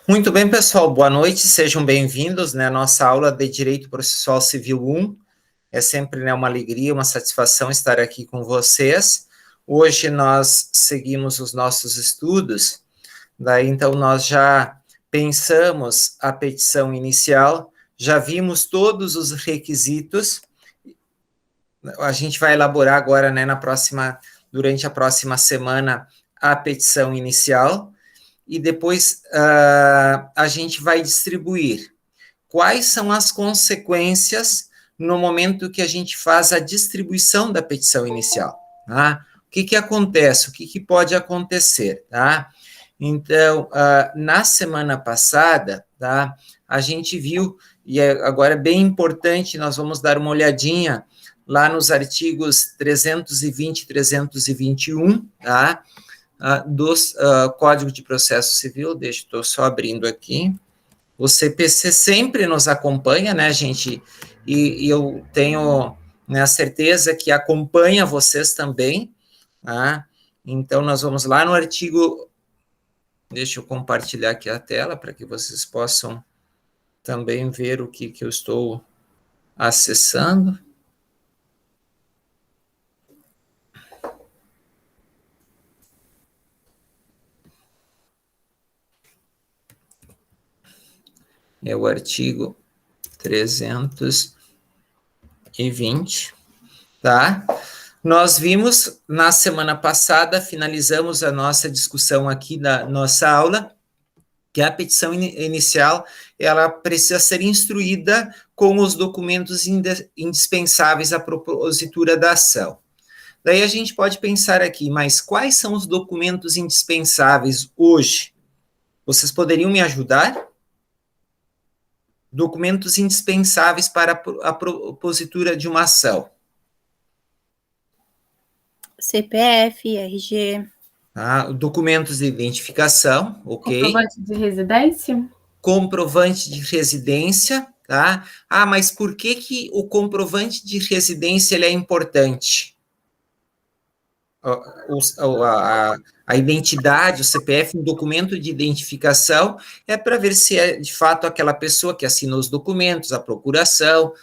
Muito bem, pessoal, boa noite, sejam bem-vindos, né, à nossa aula de Direito Processual Civil 1. É sempre, né, uma alegria, uma satisfação estar aqui com vocês. Hoje nós seguimos os nossos estudos, daí então nós já pensamos a petição inicial, já vimos todos os requisitos, a gente vai elaborar agora, né, durante a próxima semana, a petição inicial, e depois a gente vai distribuir quais são as consequências no momento que a gente faz a distribuição da petição inicial, tá? O que acontece? O que pode acontecer, tá? Então, na semana passada, tá, a gente viu, e agora é bem importante, nós vamos dar uma olhadinha lá nos artigos 320 e 321, tá? Do Código de Processo Civil, estou só abrindo aqui. O CPC sempre nos acompanha, né, gente? E eu tenho, né, a certeza que acompanha vocês também, tá? Então, nós vamos lá no artigo... Deixa eu compartilhar aqui a tela para que vocês possam também ver o que eu estou acessando. É o artigo 320, tá? Nós vimos, na semana passada, finalizamos a nossa discussão aqui da nossa aula, que a petição inicial, ela precisa ser instruída com os documentos indispensáveis à propositura da ação. Daí a gente pode pensar aqui, mas quais são os documentos indispensáveis hoje? Vocês poderiam me ajudar? Documentos indispensáveis para a propositura de uma ação. CPF, RG. Documentos de identificação, ok. Comprovante de residência. Comprovante de residência, tá? Mas por que o comprovante de residência ele é importante? A identidade, o CPF, um documento de identificação, é para ver se é de fato aquela pessoa que assinou os documentos, a procuração,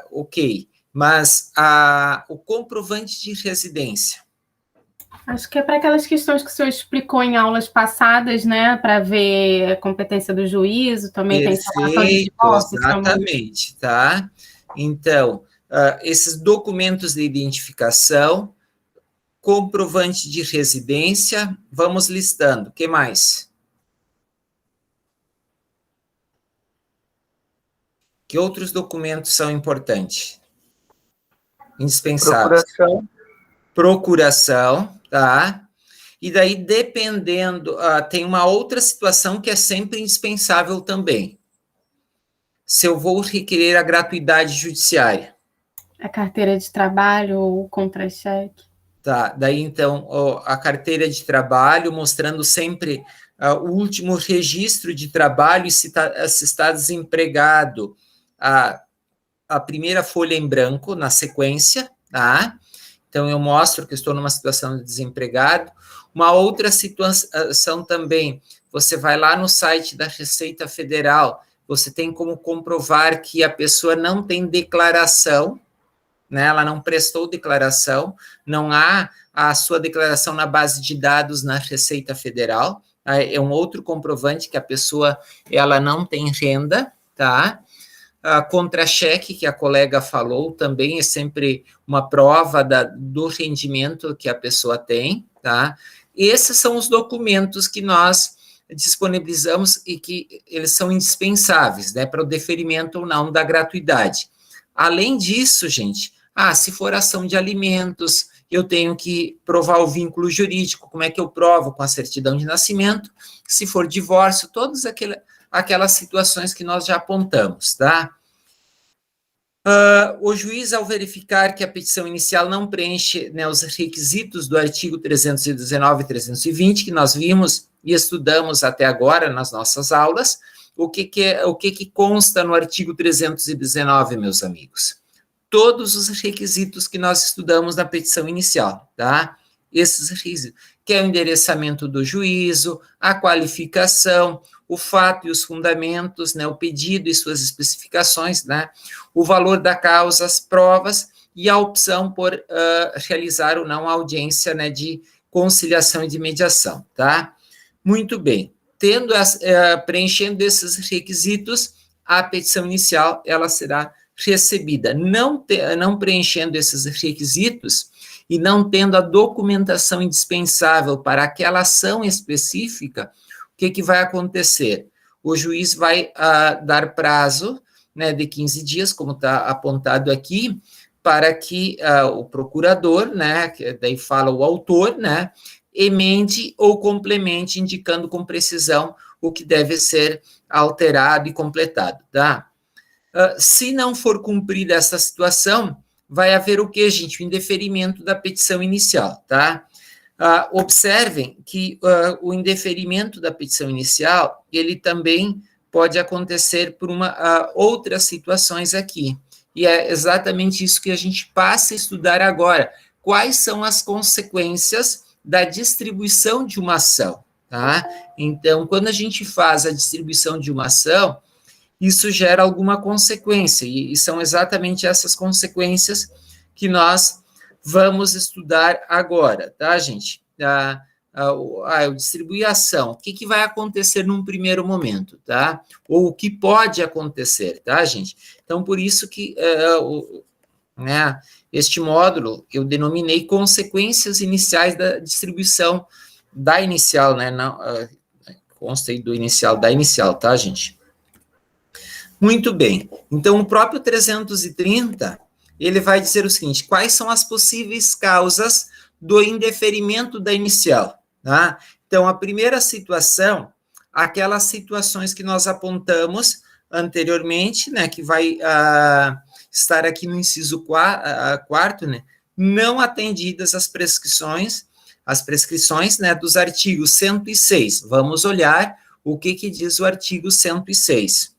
ok. Mas o comprovante de residência? Acho que é para aquelas questões que o senhor explicou em aulas passadas, né? Para ver a competência do juízo, também tem informação de divórcio. Exatamente, tá? Então, esses documentos de identificação, comprovante de residência, vamos listando. O que mais? Que outros documentos são importantes? Indispensáveis. Procuração, tá? E daí, dependendo, tem uma outra situação que é sempre indispensável também. Se eu vou requerer a gratuidade judiciária. A carteira de trabalho ou o contra-cheque. Tá, daí então a carteira de trabalho mostrando sempre o último registro de trabalho e se está desempregado, a primeira folha em branco na sequência, tá? Então eu mostro que estou numa situação de desempregado. Uma outra situação também, você vai lá no site da Receita Federal, você tem como comprovar que a pessoa não tem declaração, né, ela não prestou declaração, não há a sua declaração na base de dados na Receita Federal, tá? É um outro comprovante que a pessoa, ela não tem renda, tá? A contra-cheque, que a colega falou, também é sempre uma prova do rendimento que a pessoa tem, tá? Esses são os documentos que nós disponibilizamos e que eles são indispensáveis, né, para o deferimento ou não da gratuidade. Além disso, gente, se for ação de alimentos, eu tenho que provar o vínculo jurídico, como é que eu provo? Com a certidão de nascimento. Se for divórcio, todas aquelas situações que nós já apontamos, tá? O juiz, ao verificar que a petição inicial não preenche, né, os requisitos do artigo 319 e 320, que nós vimos e estudamos até agora nas nossas aulas, o que consta no artigo 319, meus amigos? Todos os requisitos que nós estudamos na petição inicial, tá? esses requisitos, que é o endereçamento do juízo, a qualificação, o fato e os fundamentos, né, o pedido e suas especificações, né, o valor da causa, as provas e a opção por realizar ou não a audiência, né, de conciliação e de mediação, tá? Muito bem. Preenchendo esses requisitos, a petição inicial ela será recebida. Não preenchendo esses requisitos e não tendo a documentação indispensável para aquela ação específica, o que vai acontecer? O juiz vai dar prazo, né, de 15 dias, como está apontado aqui, para que o procurador, né, que daí fala o autor, né, emende ou complemente, indicando com precisão o que deve ser alterado e completado, tá? Se não for cumprida essa situação, vai haver o que, gente? O indeferimento da petição inicial, tá? Observem que o indeferimento da petição inicial, ele também pode acontecer por outras situações aqui. E é exatamente isso que a gente passa a estudar agora. Quais são as consequências da distribuição de uma ação, tá? Então, quando a gente faz a distribuição de uma ação, isso gera alguma consequência, e são exatamente essas consequências que nós vamos estudar agora, tá, gente? Eu distribuí a ação, o que vai acontecer num primeiro momento, tá? Ou o que pode acontecer, tá, gente? Então, por isso que né, este módulo eu denominei consequências iniciais da distribuição da inicial, né? Não, consta aí do inicial, da inicial, tá, gente? Muito bem. Então, o próprio 330, ele vai dizer o seguinte: quais são as possíveis causas do indeferimento da inicial, tá? Então, a primeira situação, aquelas situações que nós apontamos anteriormente, né, que vai estar aqui no inciso 4º, né, não atendidas as prescrições, né, dos artigos 106. Vamos olhar o que diz o artigo 106.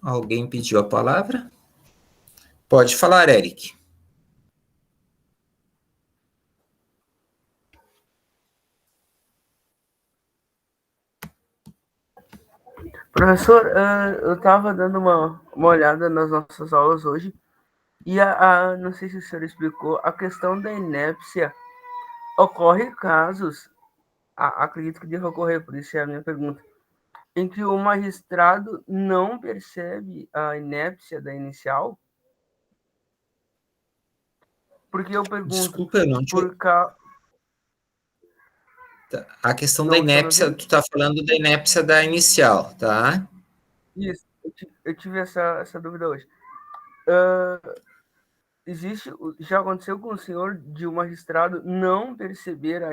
Alguém pediu a palavra? Pode falar, Eric. Professor, eu estava dando uma olhada nas nossas aulas hoje e não sei se o senhor explicou, a questão da inépcia. Ocorre casos, acredito que deva ocorrer, por isso é a minha pergunta, em que o magistrado não percebe a inépcia da inicial? Porque eu pergunto... Desculpa, eu não te... A questão da inépcia, tu está falando da inépcia da inicial, tá? Isso, eu tive essa dúvida hoje. Já aconteceu com o senhor de o magistrado não perceber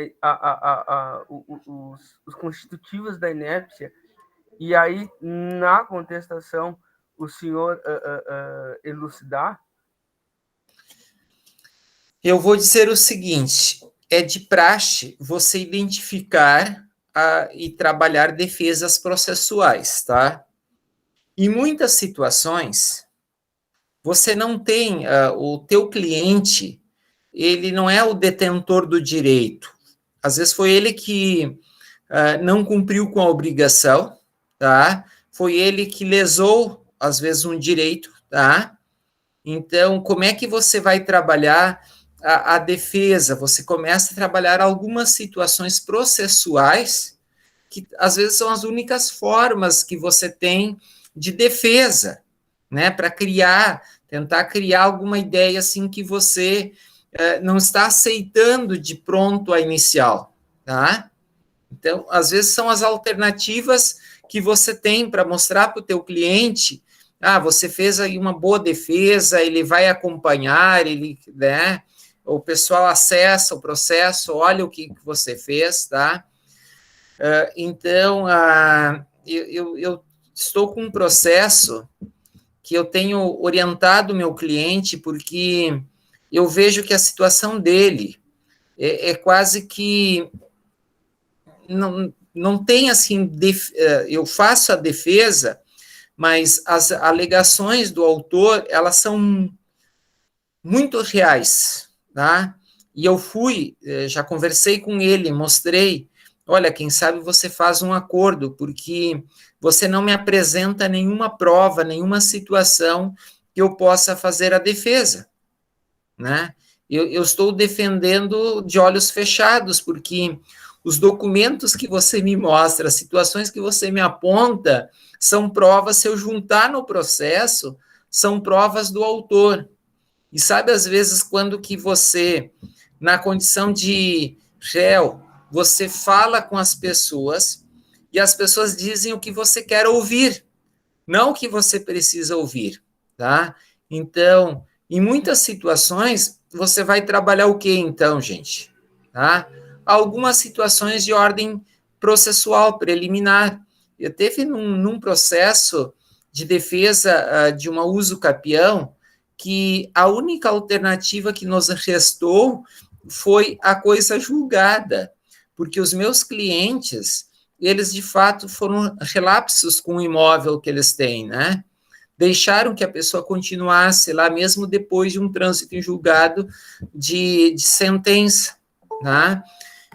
os constitutivos da inépcia, e aí, na contestação, o senhor elucidar? Eu vou dizer o seguinte: é de praxe você identificar e trabalhar defesas processuais, tá? Em muitas situações, você não tem, o teu cliente, ele não é o detentor do direito. Às vezes foi ele que não cumpriu com a obrigação, tá? Foi ele que lesou, às vezes, um direito, tá? Então, como é que você vai trabalhar a defesa? Você começa a trabalhar algumas situações processuais que, às vezes, são as únicas formas que você tem de defesa, né? Para tentar criar alguma ideia, assim, que você não está aceitando de pronto a inicial, tá? Então, às vezes, são as alternativas que você tem para mostrar para o teu cliente: você fez aí uma boa defesa, ele vai acompanhar, né, o pessoal acessa o processo, olha o que você fez, tá? Então, eu estou com um processo que eu tenho orientado o meu cliente, porque eu vejo que a situação dele é quase que não tem, assim, eu faço a defesa, mas as alegações do autor, elas são muito reais, tá? E eu já conversei com ele, mostrei, olha, quem sabe você faz um acordo, porque você não me apresenta nenhuma prova, nenhuma situação que eu possa fazer a defesa, né? Eu estou defendendo de olhos fechados, porque os documentos que você me mostra, as situações que você me aponta, são provas, se eu juntar no processo, são provas do autor. E sabe, às vezes, quando que você, na condição de réu, você fala com as pessoas e as pessoas dizem o que você quer ouvir, não o que você precisa ouvir, tá? Então, em muitas situações, você vai trabalhar o quê, então, gente? Tá? Algumas situações de ordem processual, preliminar. Eu teve num processo de defesa de uma uso capião, que a única alternativa que nos restou foi a coisa julgada, porque os meus clientes, eles de fato foram relapsos com o imóvel que eles têm, né? Deixaram que a pessoa continuasse lá mesmo depois de um trânsito em julgado de sentença, né?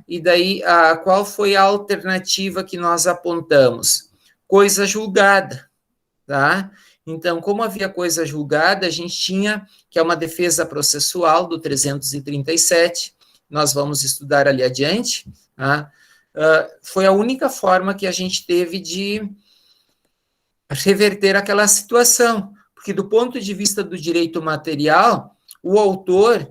E daí, qual foi a alternativa que nós apontamos? Coisa julgada, tá? Então, como havia coisa julgada, a gente tinha, que é uma defesa processual do 337, nós vamos estudar ali adiante, tá? Foi a única forma que a gente teve de reverter aquela situação, porque do ponto de vista do direito material, o autor,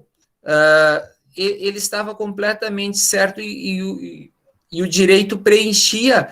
ele estava completamente certo e o direito preenchia,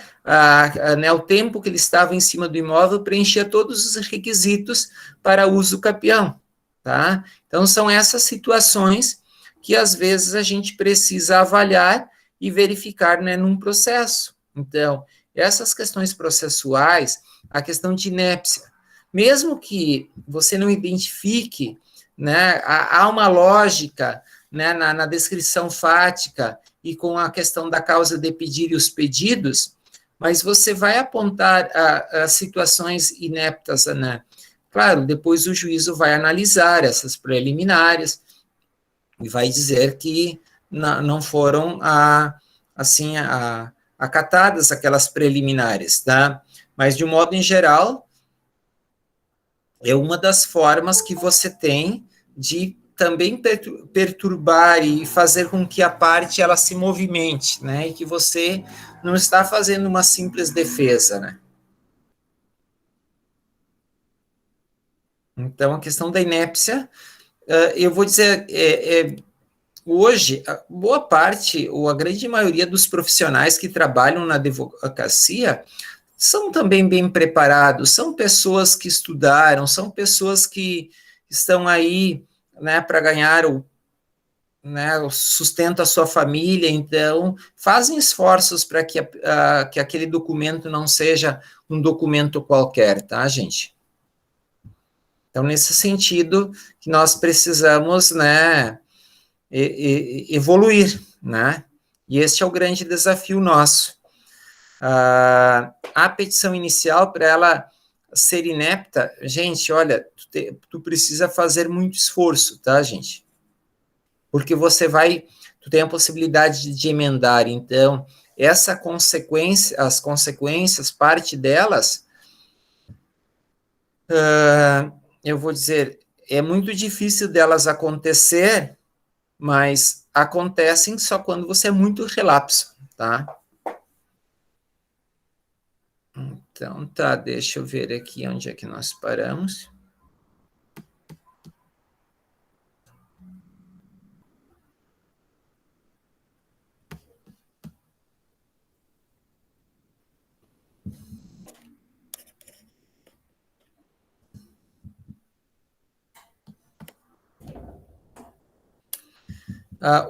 né, o tempo que ele estava em cima do imóvel, preenchia todos os requisitos para uso capião, tá? Então, são essas situações que, às vezes, a gente precisa avaliar e verificar, né, num processo. Então, essas questões processuais, a questão de inépcia, mesmo que você não identifique, né, há uma lógica, né, na descrição fática e com a questão da causa de pedir e os pedidos, mas você vai apontar as situações ineptas, né? Claro, depois o juízo vai analisar essas preliminares e vai dizer que não foram assim acatadas aquelas preliminares, tá? Mas, de um modo em geral, é uma das formas que você tem de também perturbar e fazer com que a parte ela se movimente, né? E que você não está fazendo uma simples defesa, né? Então, a questão da inépcia, eu vou dizer, hoje, boa parte, ou a grande maioria dos profissionais que trabalham na advocacia são também bem preparados, são pessoas que estudaram, são pessoas que estão aí, né, para ganhar o sustento à sua família, então fazem esforços para que aquele documento não seja um documento qualquer, tá, gente? Então, nesse sentido, que nós precisamos, né, evoluir, né? E este é o grande desafio nosso. A petição inicial, para ela ser inepta, gente, olha, tu precisa fazer muito esforço, tá, gente? Porque tu tem a possibilidade de emendar, então, as consequências, parte delas, eu vou dizer, é muito difícil delas acontecer, mas acontecem só quando você é muito relapso, tá? Então, tá, deixa eu ver aqui onde é que nós paramos.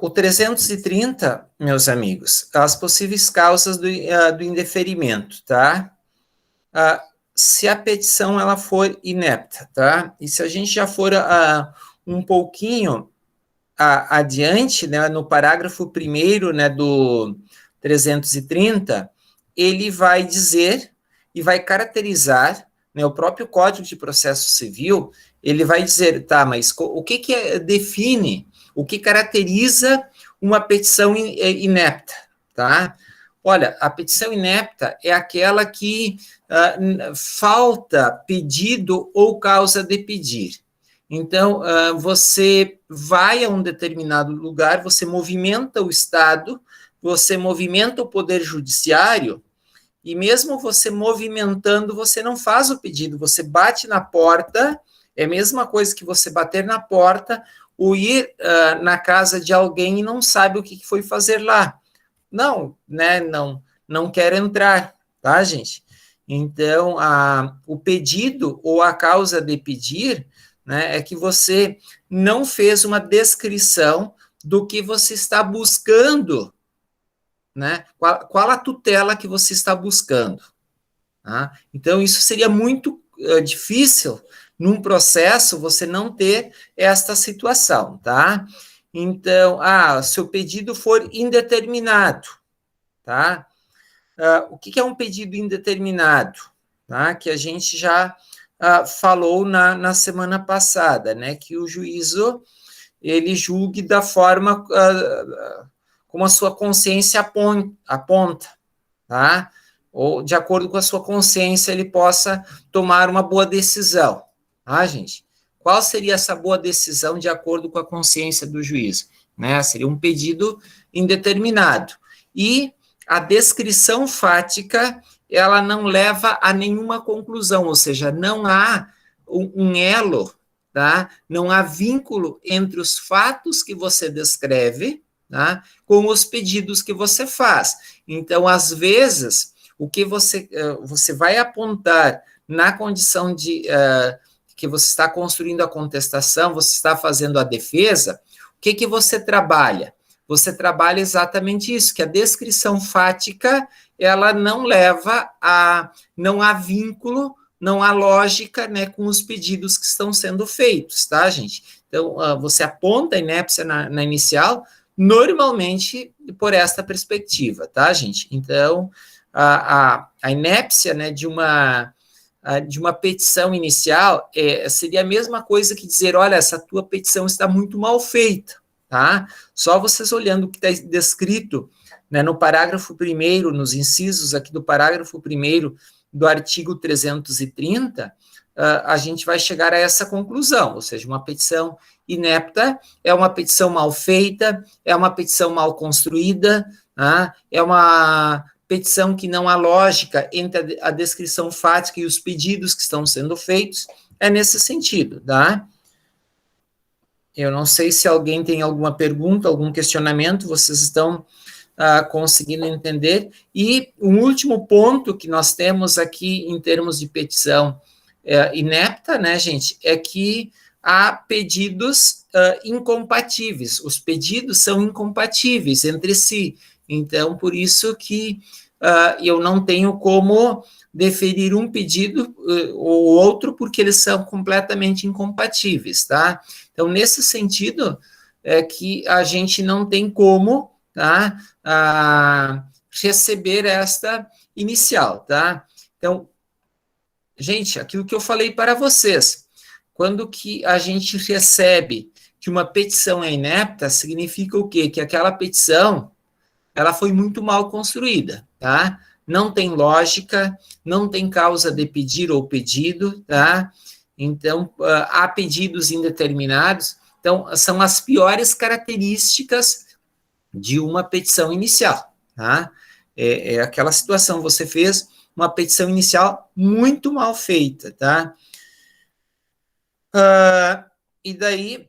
O 330, meus amigos, as possíveis causas do indeferimento, tá? Se a petição ela for inepta, tá? E se a gente já for um pouquinho adiante, né, no parágrafo 1º, né, do 330, ele vai dizer e vai caracterizar, né, o próprio Código de Processo Civil, ele vai dizer, tá, mas o que define, o que caracteriza uma petição inepta, tá? Olha, a petição inepta é aquela que falta pedido ou causa de pedir. Então, você vai a um determinado lugar, você movimenta o Estado, você movimenta o Poder Judiciário, e mesmo você movimentando, você não faz o pedido, você bate na porta, é a mesma coisa que você bater na porta ou ir na casa de alguém e não sabe o que foi fazer lá. Não, né, não quer entrar, tá, gente? Então, o pedido ou a causa de pedir, né, é que você não fez uma descrição do que você está buscando, né? Qual a tutela que você está buscando? Tá? Então, isso seria muito difícil num processo você não ter esta situação, tá? Então, se o pedido for indeterminado, tá? O que é um pedido indeterminado? Tá? Que a gente já falou na semana passada, né? Que o juízo, ele julgue da forma como a sua consciência aponta, tá? Ou de acordo com a sua consciência, ele possa tomar uma boa decisão, tá, gente? Qual seria essa boa decisão de acordo com a consciência do juiz? Né? Seria um pedido indeterminado. E a descrição fática, ela não leva a nenhuma conclusão, ou seja, não há um elo, tá? Não há vínculo entre os fatos que você descreve, tá? Com os pedidos que você faz. Então, às vezes, o que você vai apontar na condição de que você está construindo a contestação, você está fazendo a defesa, o que você trabalha? Você trabalha exatamente isso, que a descrição fática, ela não leva não há vínculo, não há lógica, né, com os pedidos que estão sendo feitos, tá, gente? Então, você aponta a inépcia na inicial, normalmente por esta perspectiva, tá, gente? Então, a inépcia, né, de uma petição inicial seria a mesma coisa que dizer, olha, essa tua petição está muito mal feita, tá? Só vocês olhando o que está descrito, né, no parágrafo 1º, nos incisos aqui do parágrafo 1º do artigo 330, a gente vai chegar a essa conclusão, ou seja, uma petição inepta é uma petição mal feita, é uma petição mal construída, tá? É uma petição que não há lógica entre a descrição fática e os pedidos que estão sendo feitos, é nesse sentido, tá? Eu não sei se alguém tem alguma pergunta, algum questionamento, vocês estão conseguindo entender. E um último ponto que nós temos aqui em termos de petição inepta, né, gente, é que há pedidos incompatíveis. Os pedidos são incompatíveis entre si. Então, por isso que eu não tenho como deferir um pedido ou outro, porque eles são completamente incompatíveis, tá? Então, nesse sentido, é que a gente não tem como, tá, receber esta inicial, tá? Então, gente, aquilo que eu falei para vocês, quando que a gente recebe que uma petição é inepta, significa o quê? Que aquela petição, ela foi muito mal construída, tá? Não tem lógica, não tem causa de pedir ou pedido, tá? Então, há pedidos indeterminados. Então, são as piores características de uma petição inicial, tá? É aquela situação, você fez uma petição inicial muito mal feita, tá? E daí,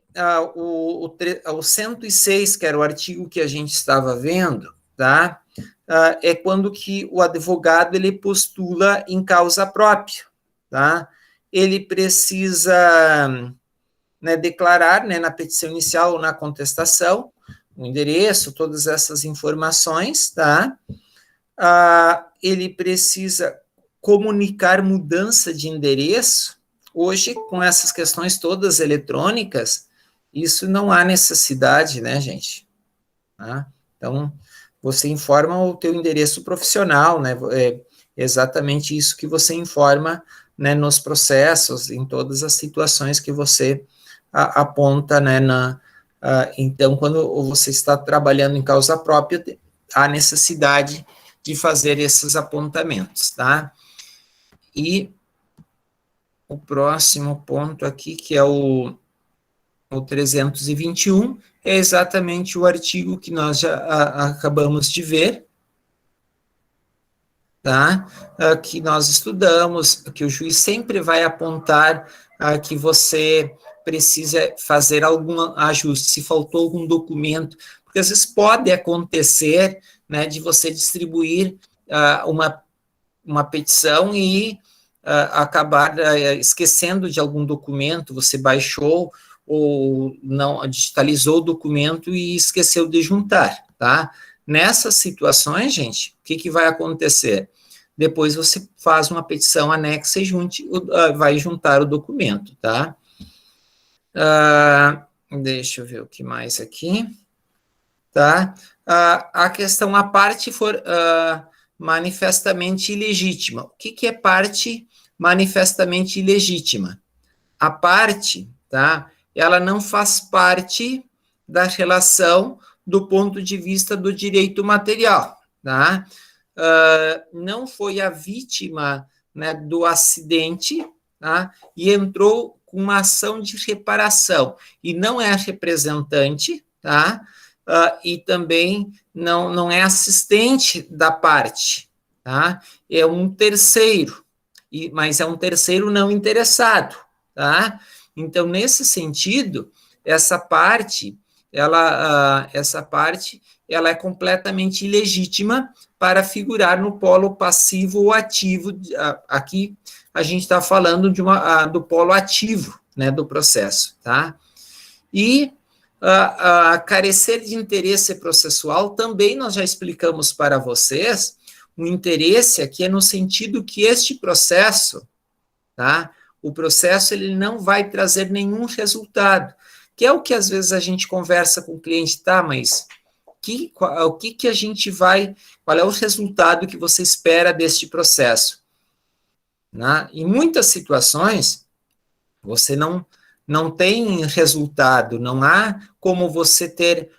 o 106, que era o artigo que a gente estava vendo, tá? É quando que o advogado, ele postula em causa própria, tá? Ele precisa, né, declarar, né, na petição inicial ou na contestação, o endereço, todas essas informações, tá? Ele precisa comunicar mudança de endereço. Hoje, com essas questões todas eletrônicas, isso não há necessidade, né, gente? Tá? Então, você informa o teu endereço profissional, né? É exatamente isso que você informa né, nos processos, em todas as situações que você aponta, né, então, quando você está trabalhando em causa própria, há necessidade de fazer esses apontamentos, tá? E o próximo ponto aqui, que é o 321, é exatamente o artigo que nós já acabamos de ver, tá? Que nós estudamos, que o juiz sempre vai apontar que você precisa fazer algum ajuste, se faltou algum documento, porque às vezes pode acontecer, né, de você distribuir uma petição e acabar esquecendo de algum documento, você baixou ou não digitalizou o documento e esqueceu de juntar, tá? Nessas situações, gente, o que vai acontecer? Depois você faz uma petição anexa e vai juntar o documento, tá? Deixa eu ver o que mais aqui, tá? A questão, a parte for manifestamente ilegítima. O que é parte manifestamente ilegítima? A parte, tá? Ela não faz parte da relação do ponto de vista do direito material, tá? Não foi a vítima, né, do acidente, tá? E entrou com uma ação de reparação, e não é representante, tá? E também não é assistente da parte, tá? É um terceiro, mas é um terceiro não interessado, tá? Então, nesse sentido, essa parte, ela é completamente ilegítima para figurar no polo passivo ou ativo. Aqui a gente está falando do polo ativo, né, do processo, tá? E carecer de interesse processual, também nós já explicamos para vocês, o interesse aqui é no sentido que este processo, tá? O processo, ele não vai trazer nenhum resultado, que é o que às vezes a gente conversa com o cliente, tá, mas o que a gente vai, qual é o resultado que você espera deste processo? Né? Em muitas situações, você não tem resultado, não há como você ter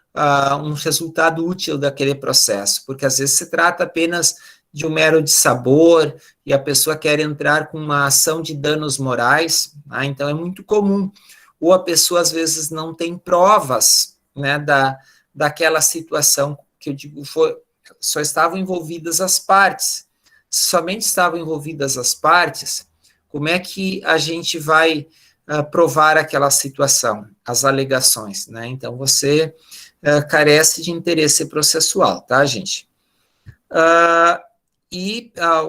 um resultado útil daquele processo, porque às vezes se trata apenas de um mero dissabor e a pessoa quer entrar com uma ação de danos morais, tá? Então é muito comum, ou a pessoa às vezes não tem provas, né, daquela situação que eu digo, só estavam envolvidas as partes. Se somente estavam envolvidas as partes, como é que a gente vai provar aquela situação, as alegações, né? Então, você carece de interesse processual, tá, gente?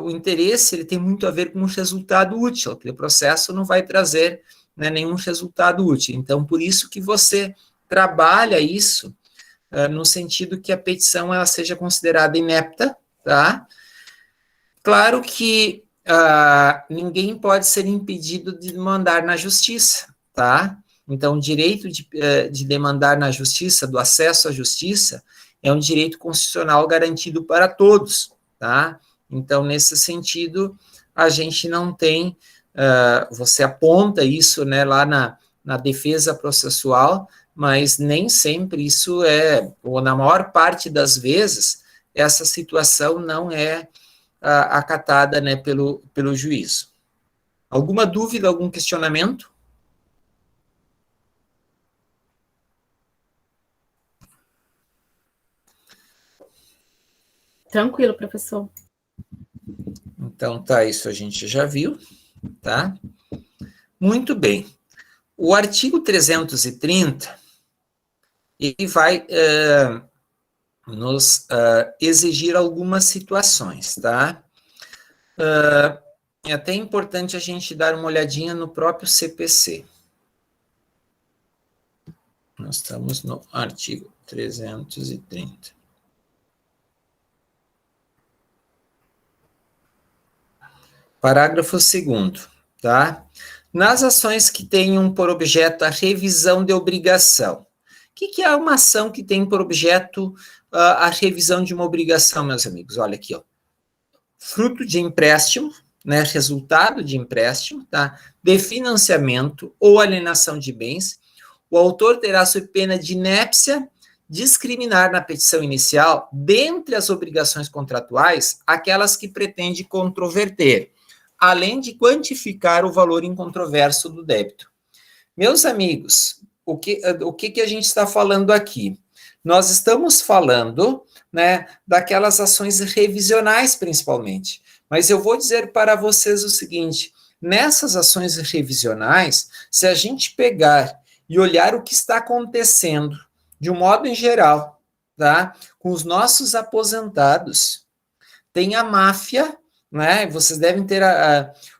O interesse, ele tem muito a ver com o resultado útil, aquele processo não vai trazer, né, nenhum resultado útil. Então, por isso que você trabalha isso no sentido que a petição ela seja considerada inepta, tá? Claro que ninguém pode ser impedido de demandar na justiça, tá? Então, o direito de demandar na justiça, do acesso à justiça, é um direito constitucional garantido para todos, tá? Então, nesse sentido, a gente não tem, você aponta isso, né, lá na defesa processual, mas nem sempre isso ou na maior parte das vezes, essa situação não é acatada, né, pelo juízo. Alguma dúvida, algum questionamento? Tranquilo, professor. Então, tá, isso a gente já viu, tá? Muito bem. O artigo 330, ele vai nos exigir algumas situações, tá? É até importante a gente dar uma olhadinha no próprio CPC. Nós estamos no artigo 330. Parágrafo 2º, tá? Nas ações que tenham por objeto a revisão de obrigação. O que é uma ação que tem por objeto a revisão de uma obrigação, meus amigos? Olha aqui, ó. Fruto de empréstimo, né, resultado de empréstimo, tá, de financiamento ou alienação de bens, o autor terá sob pena de inépcia discriminar na petição inicial, dentre as obrigações contratuais, aquelas que pretende controverter, além de quantificar o valor incontroverso do débito. Meus amigos, o que a gente está falando aqui? Nós estamos falando, né, daquelas ações revisionais, principalmente. Mas eu vou dizer para vocês o seguinte: nessas ações revisionais, se a gente pegar e olhar o que está acontecendo, de um modo em geral, tá, com os nossos aposentados, tem a máfia, né? Vocês devem ter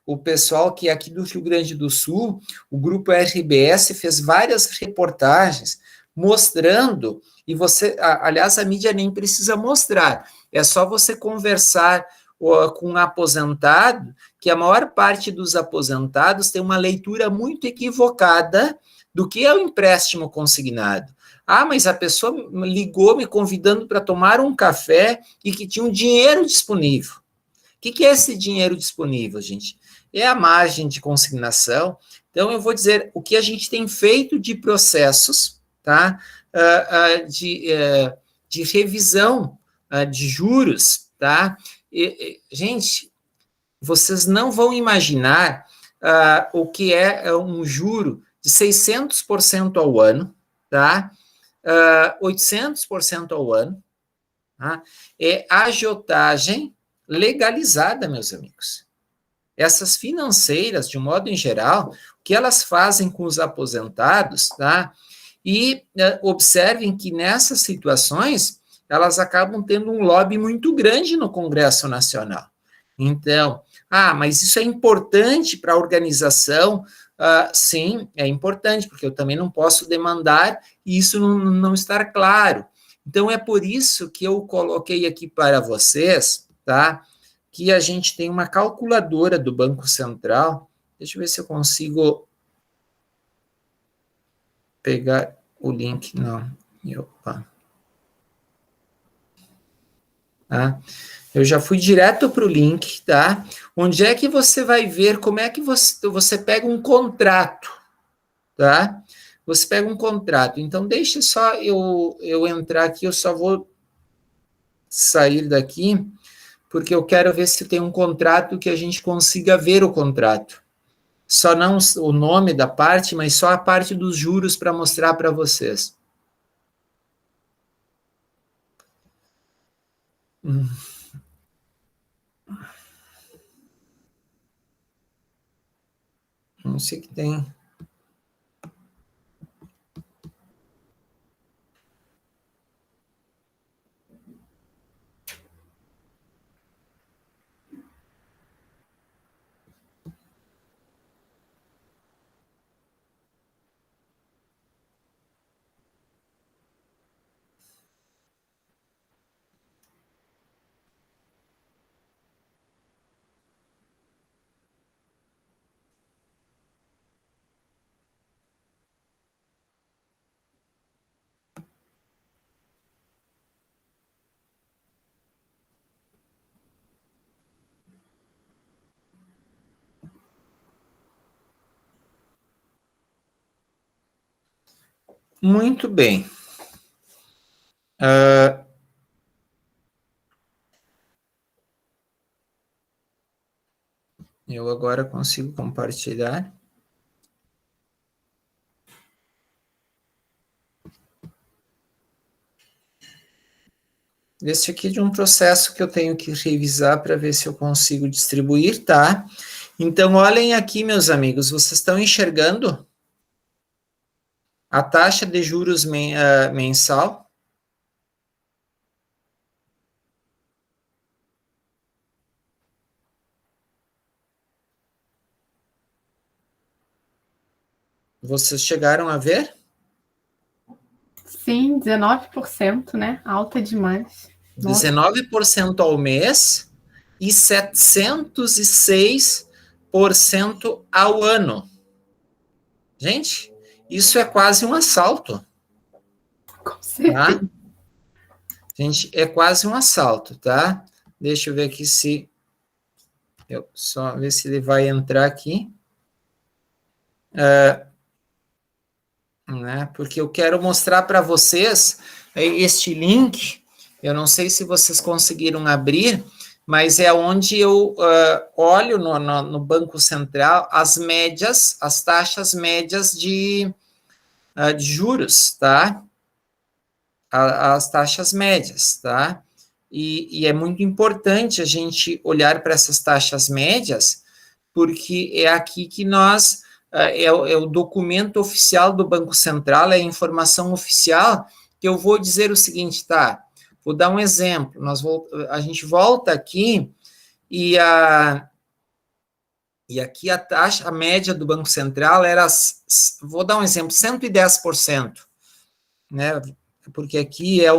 o pessoal que aqui do Rio Grande do Sul, o grupo RBS fez várias reportagens mostrando, e você, aliás, a mídia nem precisa mostrar, é só você conversar com um aposentado, que a maior parte dos aposentados tem uma leitura muito equivocada do que é o empréstimo consignado. Ah, mas a pessoa ligou me convidando para tomar um café e que tinha um dinheiro disponível. O que é esse dinheiro disponível, gente? É a margem de consignação. Então, eu vou dizer o que a gente tem feito de processos, tá? De revisão de juros, tá? Gente, vocês não vão imaginar o que é um juro de 600% ao ano, tá? 800% ao ano, tá? É agiotagem legalizada, meus amigos. Essas financeiras, de um modo em geral, o que elas fazem com os aposentados, tá? E observem que nessas situações, elas acabam tendo um lobby muito grande no Congresso Nacional. Então, mas isso é importante para a organização. Sim, é importante, porque eu também não posso demandar e isso não estar claro. Então, é por isso que eu coloquei aqui para vocês, tá? Que a gente tem uma calculadora do Banco Central. Deixa eu ver se eu consigo pegar o link. Não. Opa. Tá? Eu já fui direto para o link, tá? Onde é que você vai ver como é que você pega um contrato, tá? Você pega um contrato. Então, deixa só eu entrar aqui, eu só vou sair daqui, porque eu quero ver se tem um contrato que a gente consiga ver o contrato. Só não o nome da parte, mas só a parte dos juros para mostrar para vocês. Não sei o que tem. Muito bem. Eu agora consigo compartilhar. Este aqui é de um processo que eu tenho que revisar para ver se eu consigo distribuir, tá? Então, olhem aqui, meus amigos, vocês estão enxergando a taxa de juros mensal? Vocês chegaram a ver? Sim, 19%, né? Alta demais. Nossa. 19% ao mês e 706% ao ano. Gente, isso é quase um assalto. Com certeza. Tá? Gente, é quase um assalto, tá? Deixa eu ver aqui se Eu só ver se ele vai entrar aqui. Né? Porque eu quero mostrar para vocês este link. Eu não sei se vocês conseguiram abrir, mas é onde eu olho no Banco Central as médias, as taxas médias de juros, tá? As taxas médias, tá? E é muito importante a gente olhar para essas taxas médias, porque é aqui que nós, é o documento oficial do Banco Central, é a informação oficial, que eu vou dizer o seguinte, tá? Vou dar um exemplo, a gente volta aqui e aqui a taxa, a média do Banco Central era, vou dar um exemplo, 110%, né? Porque aqui é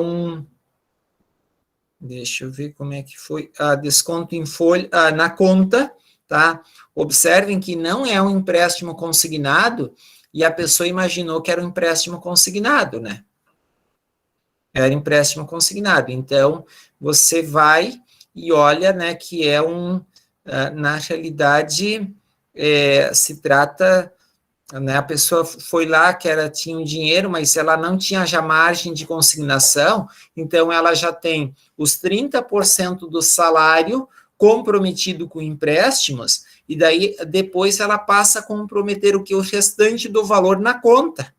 deixa eu ver como é que foi, desconto em folha, na conta, tá? Observem que não é um empréstimo consignado, e a pessoa imaginou que era um empréstimo consignado, né? Era empréstimo consignado. Então, você vai e olha, né, que é na realidade, se trata, né, a pessoa foi lá, tinha um dinheiro, mas ela não tinha já margem de consignação, então ela já tem os 30% do salário comprometido com empréstimos, e daí depois ela passa a comprometer o restante do valor na conta.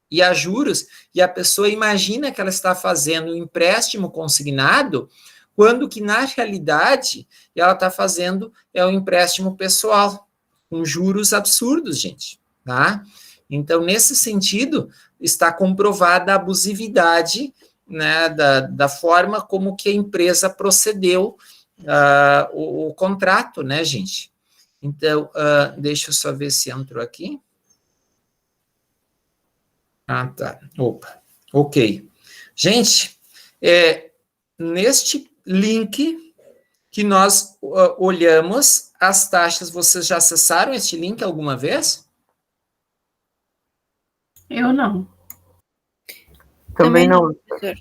E a juros, e a pessoa imagina que ela está fazendo um empréstimo consignado, quando que na realidade ela está fazendo um empréstimo pessoal, com juros absurdos, gente, tá? Então, nesse sentido, está comprovada a abusividade, né, da forma como que a empresa procedeu o contrato, né, gente? Então, deixa eu só ver se entrou aqui. Tá. Opa. Ok. Gente, neste link que nós olhamos as taxas, vocês já acessaram este link alguma vez? Eu não. Também não. professor.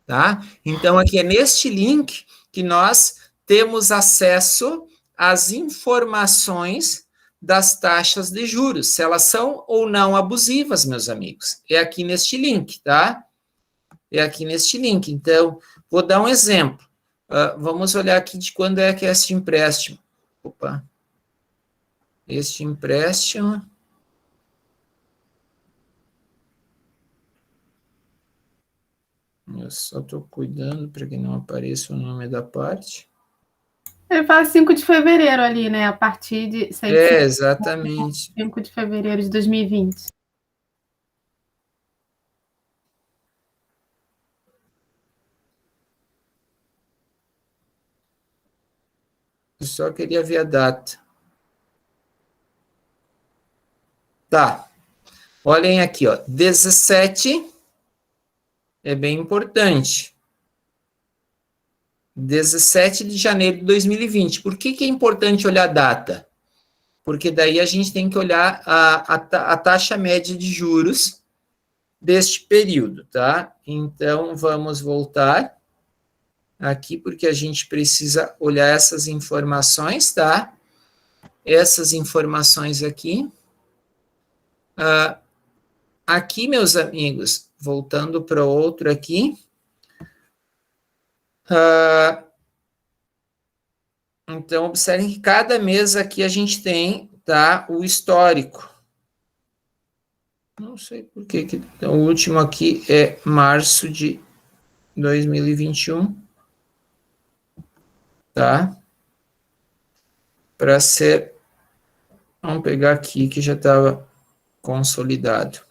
Tá? Então, aqui é neste link que nós temos acesso às informações das taxas de juros, se elas são ou não abusivas, meus amigos. É aqui neste link, tá? É aqui neste link. Então, vou dar um exemplo. Vamos olhar aqui de quando é que é este empréstimo. Opa. Este empréstimo. Eu só estou cuidando para que não apareça o nome da parte. Ele fala 5 de fevereiro ali, né? A partir de... Exatamente. 5 de fevereiro de 2020. Eu só queria ver a data. Tá. Olhem aqui, ó. 17 é bem importante. 17 de janeiro de 2020. Por que é importante olhar a data? Porque daí a gente tem que olhar a taxa média de juros deste período, tá? Então, vamos voltar aqui, porque a gente precisa olhar essas informações, tá? Essas informações aqui. Aqui, meus amigos, voltando para outro aqui. Então, observem que cada mês aqui a gente tem, tá, o histórico. Não sei por que. Então, o último aqui é março de 2021. Tá? Para ser. Vamos pegar aqui que já estava consolidado.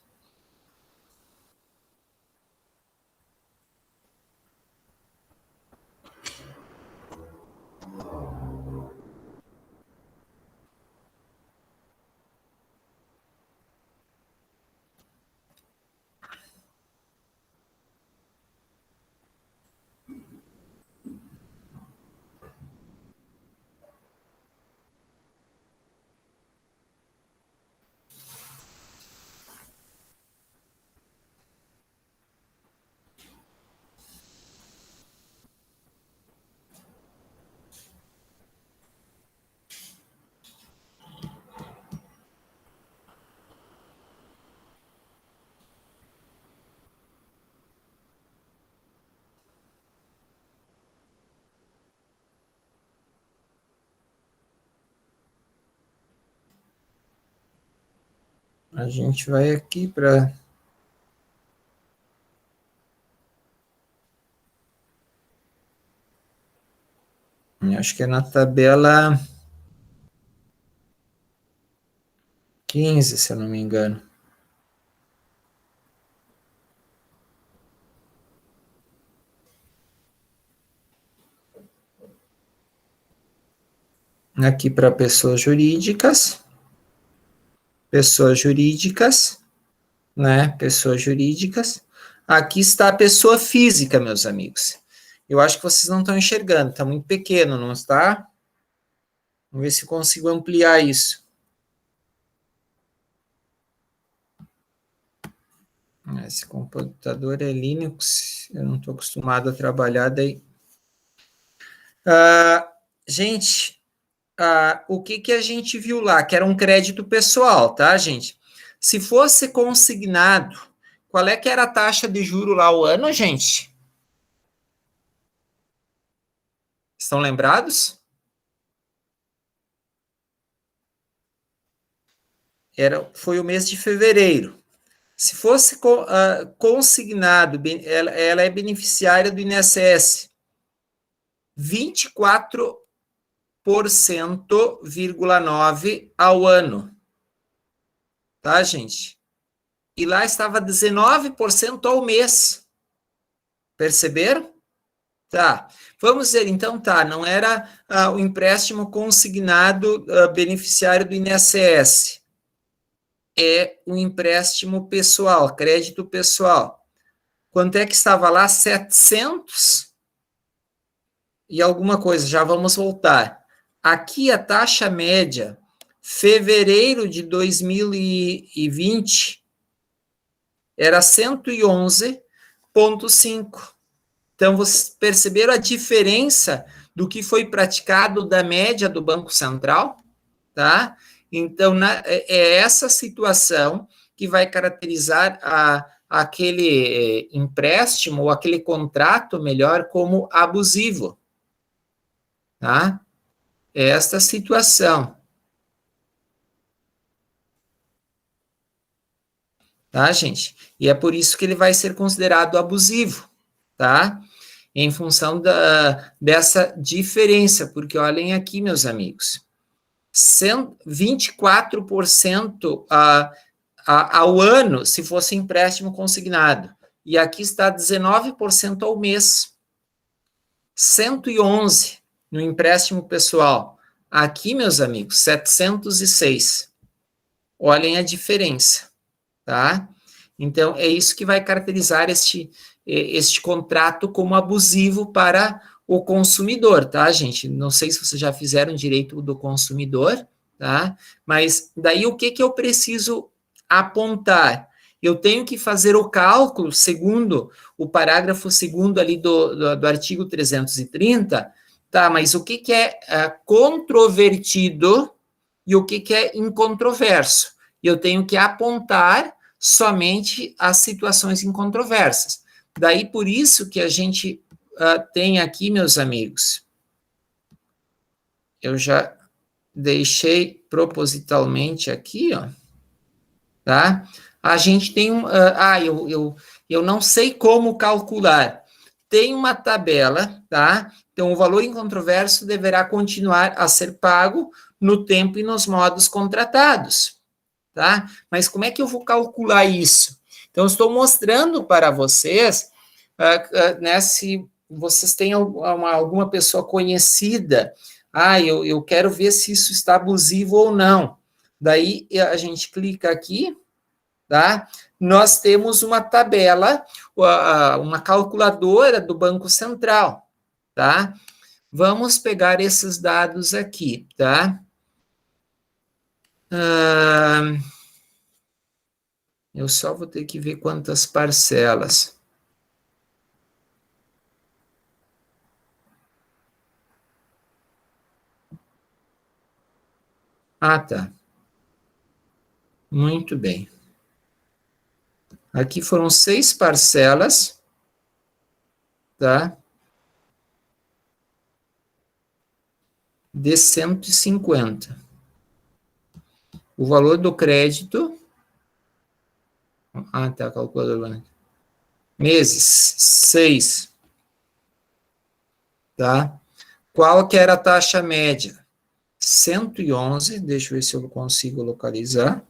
A gente vai aqui para... Acho que é na tabela 15, se eu não me engano. Aqui para pessoas jurídicas, né? Pessoas jurídicas. Aqui está a pessoa física, meus amigos. Eu acho que vocês não estão enxergando, está muito pequeno, não está? Vamos ver se eu consigo ampliar isso. Esse computador é Linux, eu não estou acostumado a trabalhar daí. Gente, o que a gente viu lá? Que era um crédito pessoal, tá, gente? Se fosse consignado, qual é que era a taxa de juro lá ao ano, gente? Estão lembrados? Foi o mês de fevereiro. Se fosse consignado, ela é beneficiária do INSS, 24,9% ao ano. Tá, gente? E lá estava 19% ao mês. Perceberam? Tá. Vamos dizer, então, tá, não era o empréstimo consignado beneficiário do INSS. É um empréstimo pessoal, crédito pessoal. Quanto é que estava lá? 700 e alguma coisa, já vamos voltar. Aqui a taxa média, fevereiro de 2020, era 111,5. Então, vocês perceberam a diferença do que foi praticado da média do Banco Central? Tá? Então, é essa situação que vai caracterizar aquele empréstimo, ou aquele contrato, melhor, como abusivo. Tá? É esta situação. Tá, gente? E é por isso que ele vai ser considerado abusivo, tá? Em função dessa diferença, porque olhem aqui, meus amigos, 24% ao ano, se fosse empréstimo consignado, e aqui está 19% ao mês, 111 no empréstimo pessoal, aqui, meus amigos, 706. Olhem a diferença, tá? Então, é isso que vai caracterizar este contrato como abusivo para o consumidor, tá, gente? Não sei se vocês já fizeram direito do consumidor, tá? Mas daí o que eu preciso apontar? Eu tenho que fazer o cálculo, segundo o parágrafo 2º ali do artigo 330, tá? Mas o que é controvertido e o que é incontroverso? Eu tenho que apontar somente as situações incontroversas. Daí, por isso que a gente tem aqui, meus amigos, eu já deixei propositalmente aqui, ó, tá? A gente tem eu não sei como calcular. Tem uma tabela, tá? Então, o valor incontroverso deverá continuar a ser pago no tempo e nos modos contratados, tá? Mas como é que eu vou calcular isso? Então, eu estou mostrando para vocês, né, se vocês têm alguma pessoa conhecida, eu quero ver se isso está abusivo ou não. Daí, a gente clica aqui, tá? Nós temos uma tabela, uma calculadora do Banco Central, tá? Vamos pegar esses dados aqui, tá? Eu só vou ter que ver quantas parcelas. Tá. Muito bem. Aqui foram 6 parcelas, tá? De 150. O valor do crédito Ah, tá, calculadora. Meses, 6. Tá? Qual que era a taxa média? 111, deixa eu ver se eu consigo localizar.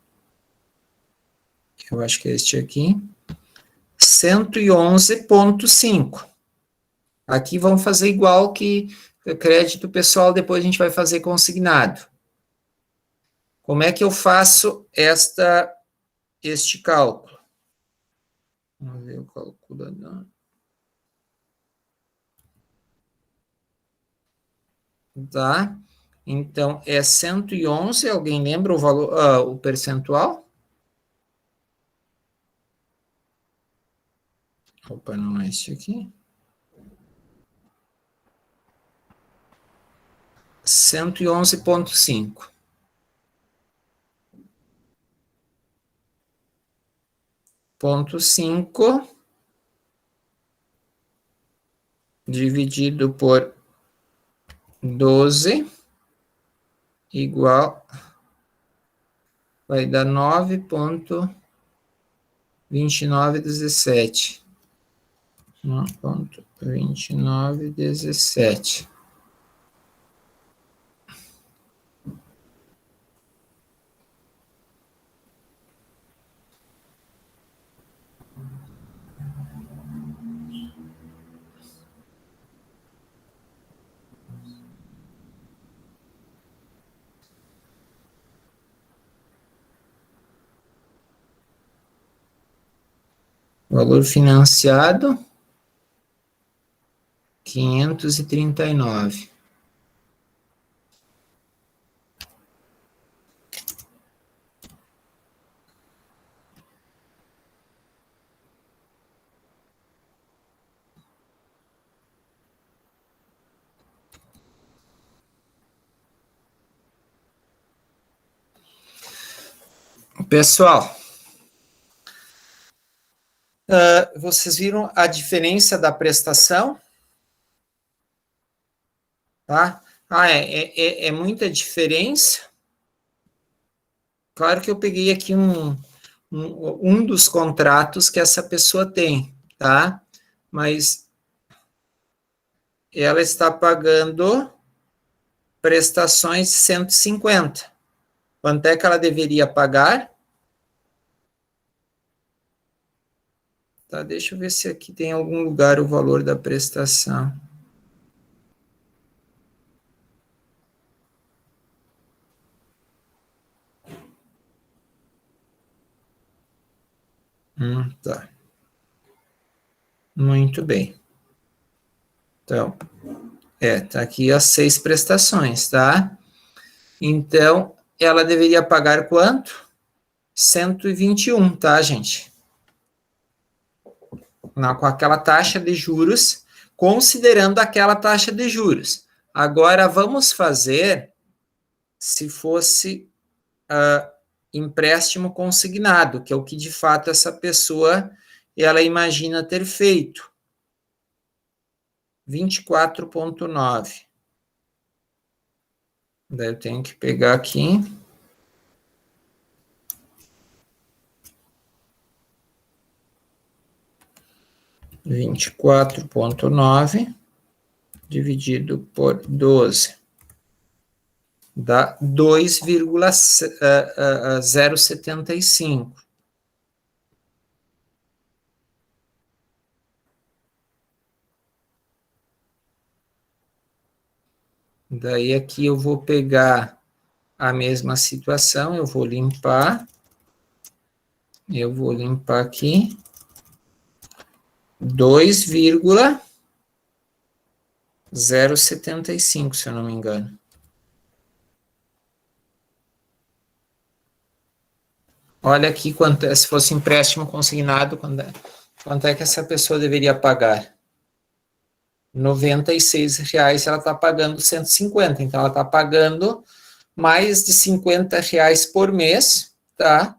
Eu acho que é este aqui. 111,5. Aqui vamos fazer igual que crédito pessoal, depois a gente vai fazer consignado. Como é que eu faço este cálculo? Vamos ver o calculador. Tá? Então, é 111, alguém lembra o valor, o percentual? Opa, não é este aqui. 111,5. Ponto 5 dividido por 12 igual, vai dar 9,2917. 9,2917. Valor financiado, 539. Pessoal, vocês viram a diferença da prestação? Tá? É muita diferença. Claro que eu peguei aqui um dos contratos que essa pessoa tem, tá? Mas ela está pagando prestações de 150. Quanto é que ela deveria pagar? Tá, deixa eu ver se aqui tem algum lugar o valor da prestação. Tá. Muito bem. Então, tá aqui as 6 prestações, tá? Então, ela deveria pagar quanto? 121, tá, gente? Com aquela taxa de juros, considerando aquela taxa de juros. Agora, vamos fazer se fosse empréstimo consignado, que é o que, de fato, essa pessoa, ela imagina ter feito. 24,9. Daí eu tenho que pegar aqui. Vinte e 24,9 dividido por 12 dá 2,075. Daí aqui eu vou pegar a mesma situação, eu vou limpar aqui 2,075, se eu não me engano. Olha aqui quanto é, se fosse empréstimo consignado, quanto é que essa pessoa deveria pagar? R$ 96, ela está pagando 150, então ela está pagando mais de R$50 por mês, tá?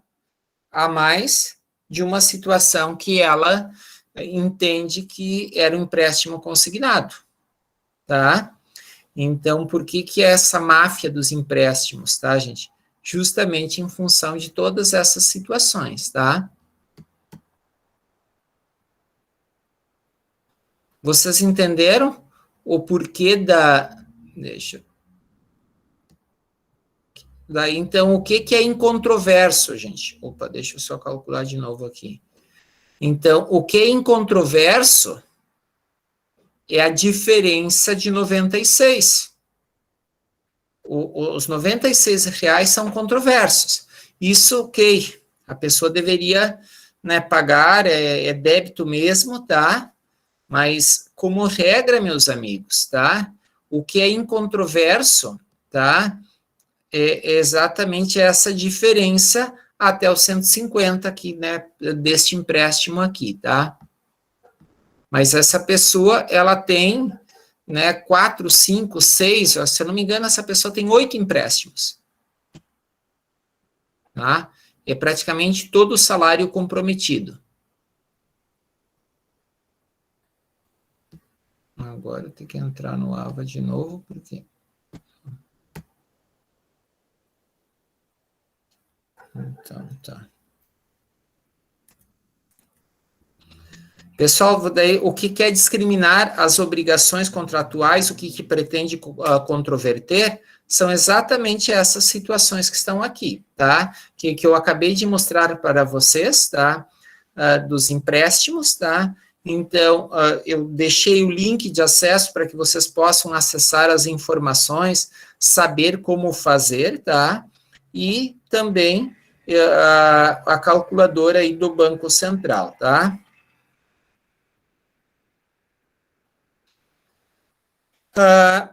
A mais de uma situação que ela entende que era um empréstimo consignado, tá? Então, por que é essa máfia dos empréstimos, tá, gente? Justamente em função de todas essas situações, tá? Vocês entenderam o porquê da... Daí, então, o que é incontroverso, gente? Opa, deixa eu só calcular de novo aqui. Então, o que é incontroverso é a diferença de 96. Os R$ 96 são controversos. Isso, ok, a pessoa deveria, né, pagar, é débito mesmo, tá? Mas, como regra, meus amigos, tá? O que é incontroverso, tá? É exatamente essa diferença até os 150 aqui, né, deste empréstimo aqui, tá? Mas essa pessoa, ela tem, né, 4, 5, 6, se eu não me engano, essa pessoa tem 8 empréstimos. Tá? É praticamente todo o salário comprometido. Agora eu tenho que entrar no AVA de novo, porque... Então, tá. Pessoal, daí, o que quer discriminar as obrigações contratuais, o que pretende controverter, são exatamente essas situações que estão aqui, tá? Que eu acabei de mostrar para vocês, tá? Dos empréstimos, tá? Então, eu deixei o link de acesso para que vocês possam acessar as informações, saber como fazer, tá? E também a calculadora aí do Banco Central, tá?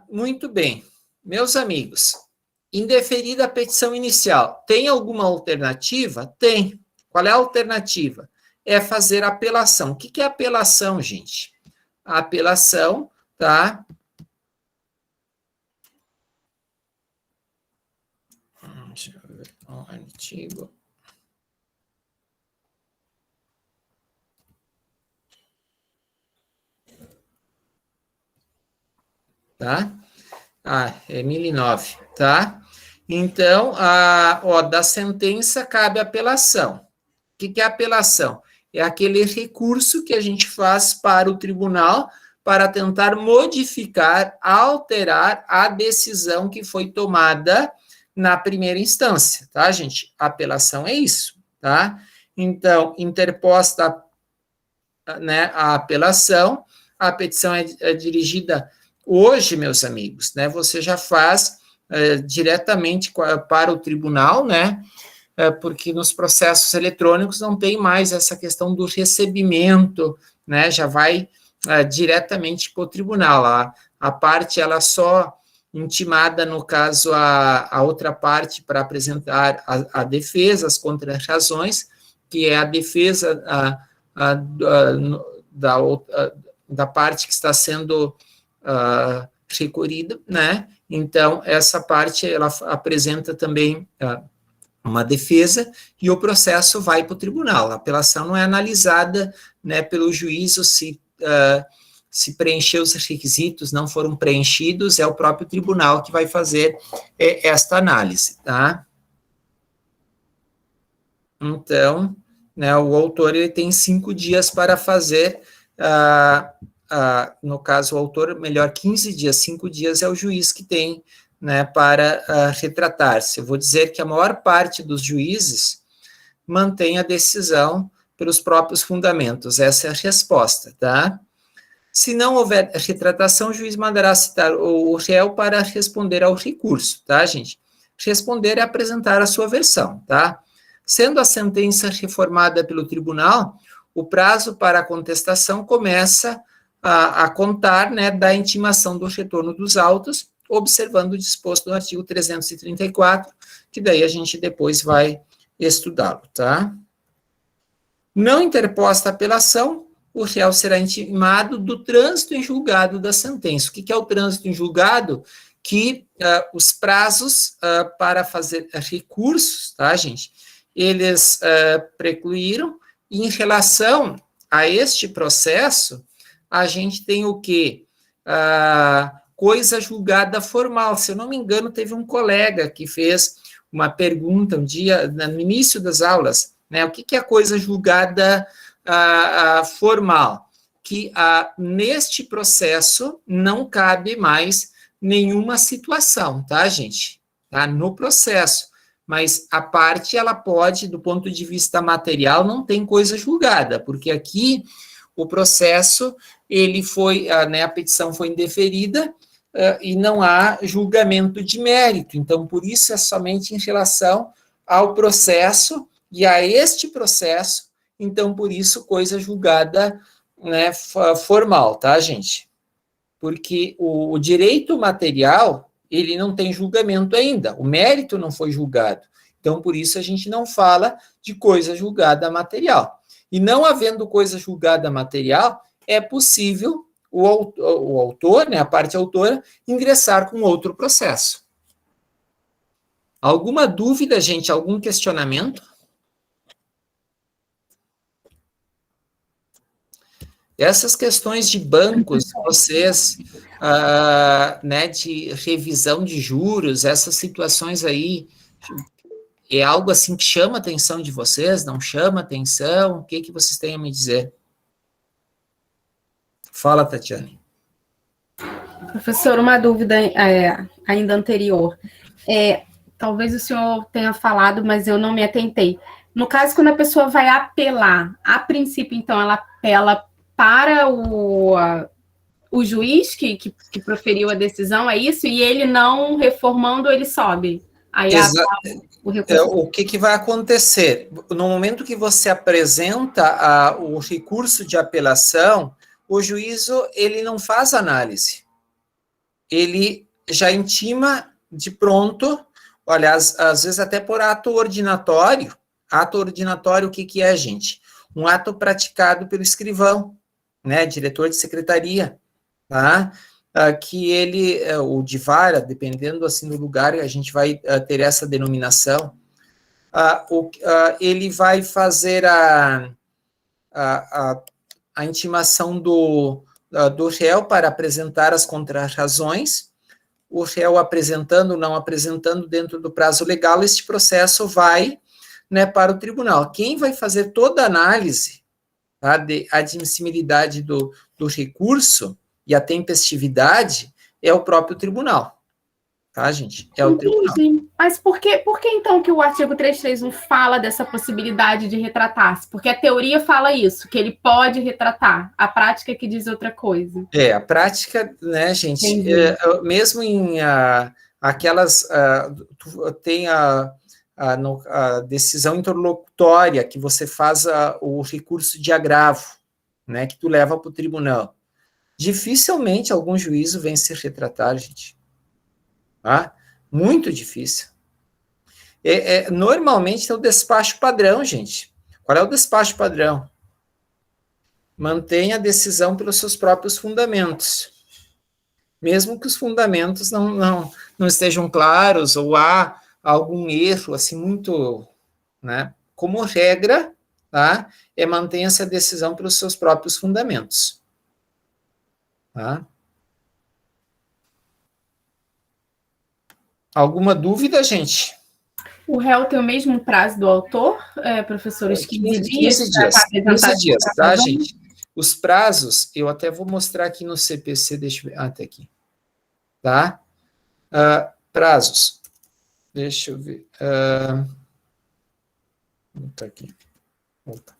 Muito bem. Meus amigos, indeferida a petição inicial, tem alguma alternativa? Tem. Qual é a alternativa? É fazer apelação. O que é apelação, gente? A apelação, tá? Deixa eu ver. Artigo. Tá? É 1009, tá? Então, da sentença cabe apelação. O que é apelação? É aquele recurso que a gente faz para o tribunal para tentar modificar, alterar a decisão que foi tomada na primeira instância, tá, gente? A apelação é isso, tá? Então, interposta, né, a apelação, a petição é dirigida hoje, meus amigos, né? Você já faz diretamente para o tribunal, né? Porque nos processos eletrônicos não tem mais essa questão do recebimento, né? Já vai diretamente para o tribunal. A parte, ela só intimada, no caso, a outra parte para apresentar a defesa, as contrarrazões, que é a defesa da parte que está sendo recorrida, né? Então, essa parte, ela apresenta também uma defesa e o processo vai para o tribunal. A apelação não é analisada, né, pelo juízo se preencher os requisitos, não foram preenchidos, é o próprio tribunal que vai fazer esta análise, tá? Então, né, o autor ele tem 5 dias para fazer, no caso, o autor, melhor 15 dias, 5 dias é o juiz que tem, né, para retratar-se. Eu vou dizer que a maior parte dos juízes mantém a decisão pelos próprios fundamentos. Essa é a resposta, tá? Se não houver retratação, o juiz mandará citar o réu para responder ao recurso, tá, gente? Responder é apresentar a sua versão, tá? Sendo a sentença reformada pelo tribunal, o prazo para a contestação começa a contar, né, da intimação do retorno dos autos, observando o disposto no artigo 334, que daí a gente depois vai estudá-lo, tá? Não interposta a apelação, o réu será intimado do trânsito em julgado da sentença. O que é o trânsito em julgado? Que os prazos para fazer recursos, tá, gente? Eles precluíram, e em relação a este processo, a gente tem o quê? Coisa julgada formal. Se eu não me engano, teve um colega que fez uma pergunta um dia, no início das aulas, né? O que é a coisa julgada formal? que neste processo não cabe mais nenhuma situação, tá, gente? Tá? No processo. Mas a parte, ela pode, do ponto de vista material, não tem coisa julgada, porque aqui o processo, ele foi, né, a petição foi indeferida, e não há julgamento de mérito. Então, por isso, é somente em relação ao processo e a este processo, então, por isso, coisa julgada, né, formal, tá, gente? Porque o direito material, ele não tem julgamento ainda, o mérito não foi julgado. Então, por isso, a gente não fala de coisa julgada material. E não havendo coisa julgada material, é possível o autor, né, a parte autora, ingressar com outro processo. Alguma dúvida, gente? Algum questionamento? Essas questões de bancos, vocês, né, de revisão de juros, essas situações aí, é algo assim que chama a atenção de vocês? Não chama atenção? O que vocês têm a me dizer? Fala, Tatiane. Professor, uma dúvida ainda anterior. Talvez o senhor tenha falado, mas eu não me atentei. No caso, quando a pessoa vai apelar, a princípio, então, ela apela para o juiz que proferiu a decisão, é isso? E ele não reformando, ele sobe. Aí o recurso... O que vai acontecer? No momento que você apresenta o recurso de apelação, o juízo, ele não faz análise. Ele já intima de pronto, olha, às vezes até por ato ordinatório. Ato ordinatório, o que é, gente? Um ato praticado pelo escrivão, né, diretor de secretaria, tá? Que ele, ou de vara, dependendo assim do lugar, a gente vai ter essa denominação. Ele vai fazer a intimação do réu para apresentar as contrarrazões, o réu apresentando, não apresentando dentro do prazo legal, este processo vai, né, para o tribunal. Quem vai fazer toda a análise, tá, de admissibilidade do recurso e a tempestividade é o próprio tribunal. Tá, gente? É o tribunal. Mas por que então que o artigo 331 fala dessa possibilidade de retratar-se? Porque a teoria fala isso, que ele pode retratar. A prática é que diz outra coisa. A prática, né, gente, mesmo em aquelas... tem a decisão interlocutória, que você faz o recurso de agravo, né, que tu leva para o tribunal. Dificilmente algum juízo vem se retratar, gente. Tá? Muito difícil. Normalmente é o despacho padrão, gente. Qual é o despacho padrão? Mantenha a decisão pelos seus próprios fundamentos. Mesmo que os fundamentos não estejam claros, ou há algum erro, assim, muito, né? Como regra, tá? Mantenha essa decisão pelos seus próprios fundamentos. Tá? Alguma dúvida, gente? O réu tem o mesmo prazo do autor, professores? 15 dias? 15 dias, tá, gente? Os prazos, eu até vou mostrar aqui no CPC, deixa eu ver, até aqui. Tá? Prazos. Deixa eu ver. Tá aqui. Opa.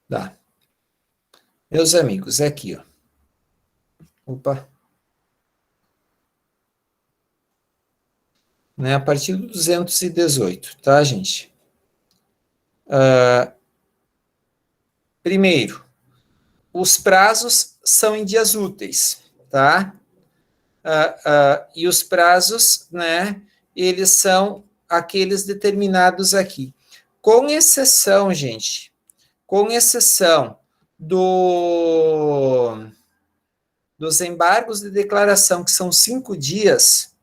Tá. Meus amigos, é aqui, ó. Opa. Né, a partir do 218, tá, gente? Primeiro, os prazos são em dias úteis, tá? E os prazos, né, eles são aqueles determinados aqui. Com exceção, gente, com exceção dos embargos de declaração, que são 5 dias,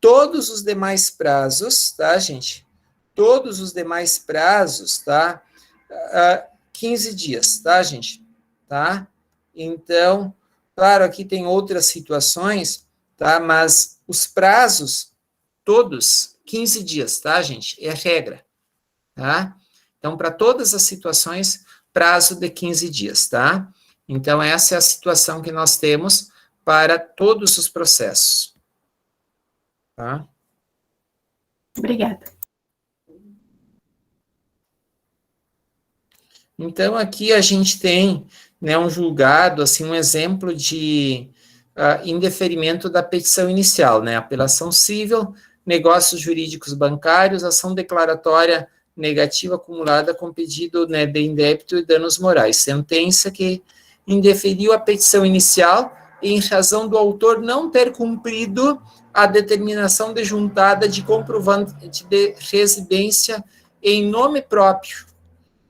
todos os demais prazos, tá, gente? Todos os demais prazos, tá? 15 dias, tá, gente? Tá? Então, claro, aqui tem outras situações, tá? Mas os prazos, todos, 15 dias, tá, gente? É a regra, tá? Então, para todas as situações, prazo de 15 dias, tá? Então, essa é a situação que nós temos para todos os processos, tá? Obrigada. Então, aqui a gente tem, né, um julgado, assim, um exemplo de indeferimento da petição inicial, né? Apelação civil, negócios jurídicos bancários, ação declaratória negativa acumulada com pedido, né, de indébito e danos morais. Sentença que indeferiu a petição inicial em razão do autor não ter cumprido a determinação de juntada de comprovante de residência em nome próprio.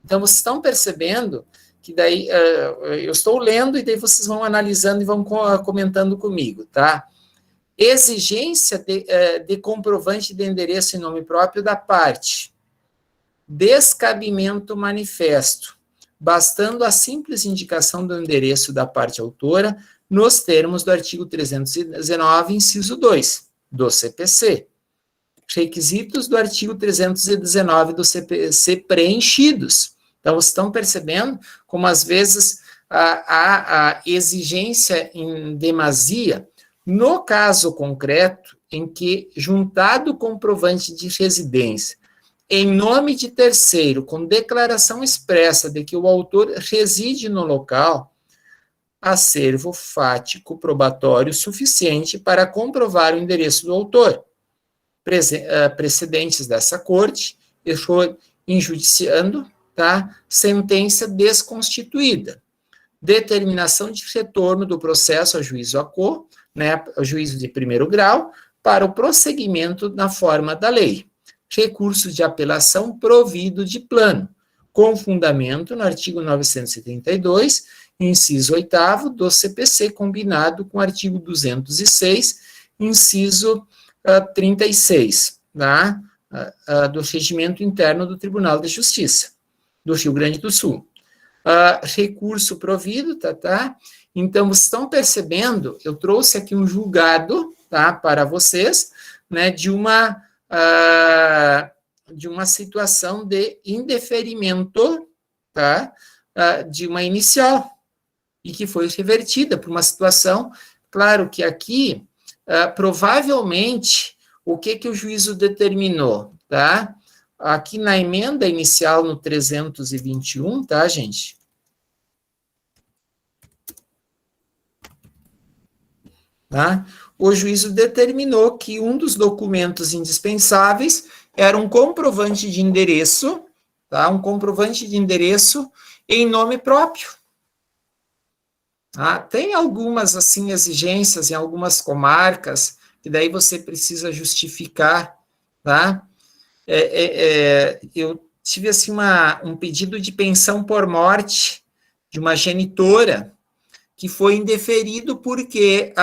Então, vocês estão percebendo que daí, eu estou lendo e daí vocês vão analisando e vão comentando comigo, tá? Exigência de comprovante de endereço em nome próprio da parte. Descabimento manifesto, bastando a simples indicação do endereço da parte autora nos termos do artigo 319, inciso 2, do CPC. Requisitos do artigo 319 do CPC preenchidos. Então, vocês estão percebendo como, às vezes, a exigência em demasia, no caso concreto, em que, juntado o comprovante de residência, em nome de terceiro, com declaração expressa de que o autor reside no local, acervo fático probatório suficiente para comprovar o endereço do autor. Precedentes dessa corte, estou injudiciando, tá? Sentença desconstituída. Determinação de retorno do processo a juízo ACO, né, a juízo de primeiro grau, para o prosseguimento na forma da lei. Recurso de apelação provido de plano, com fundamento no artigo 972, inciso 8º do CPC, combinado com o artigo 206, inciso 36, tá? Do regimento interno do Tribunal de Justiça do Rio Grande do Sul. Recurso provido, tá? Então, vocês estão percebendo, eu trouxe aqui um julgado, tá, para vocês, né, de uma situação de indeferimento, tá, de uma inicial, e que foi revertida por uma situação, claro que aqui, provavelmente, o que o juízo determinou, tá? Aqui na emenda inicial, no 321, tá, gente? Tá? O juízo determinou que um dos documentos indispensáveis era um comprovante de endereço, tá? Um comprovante de endereço em nome próprio. Tá? Tem algumas, assim, exigências em algumas comarcas, que daí você precisa justificar, tá? Eu tive, assim, um pedido de pensão por morte de uma genitora, que foi indeferido porque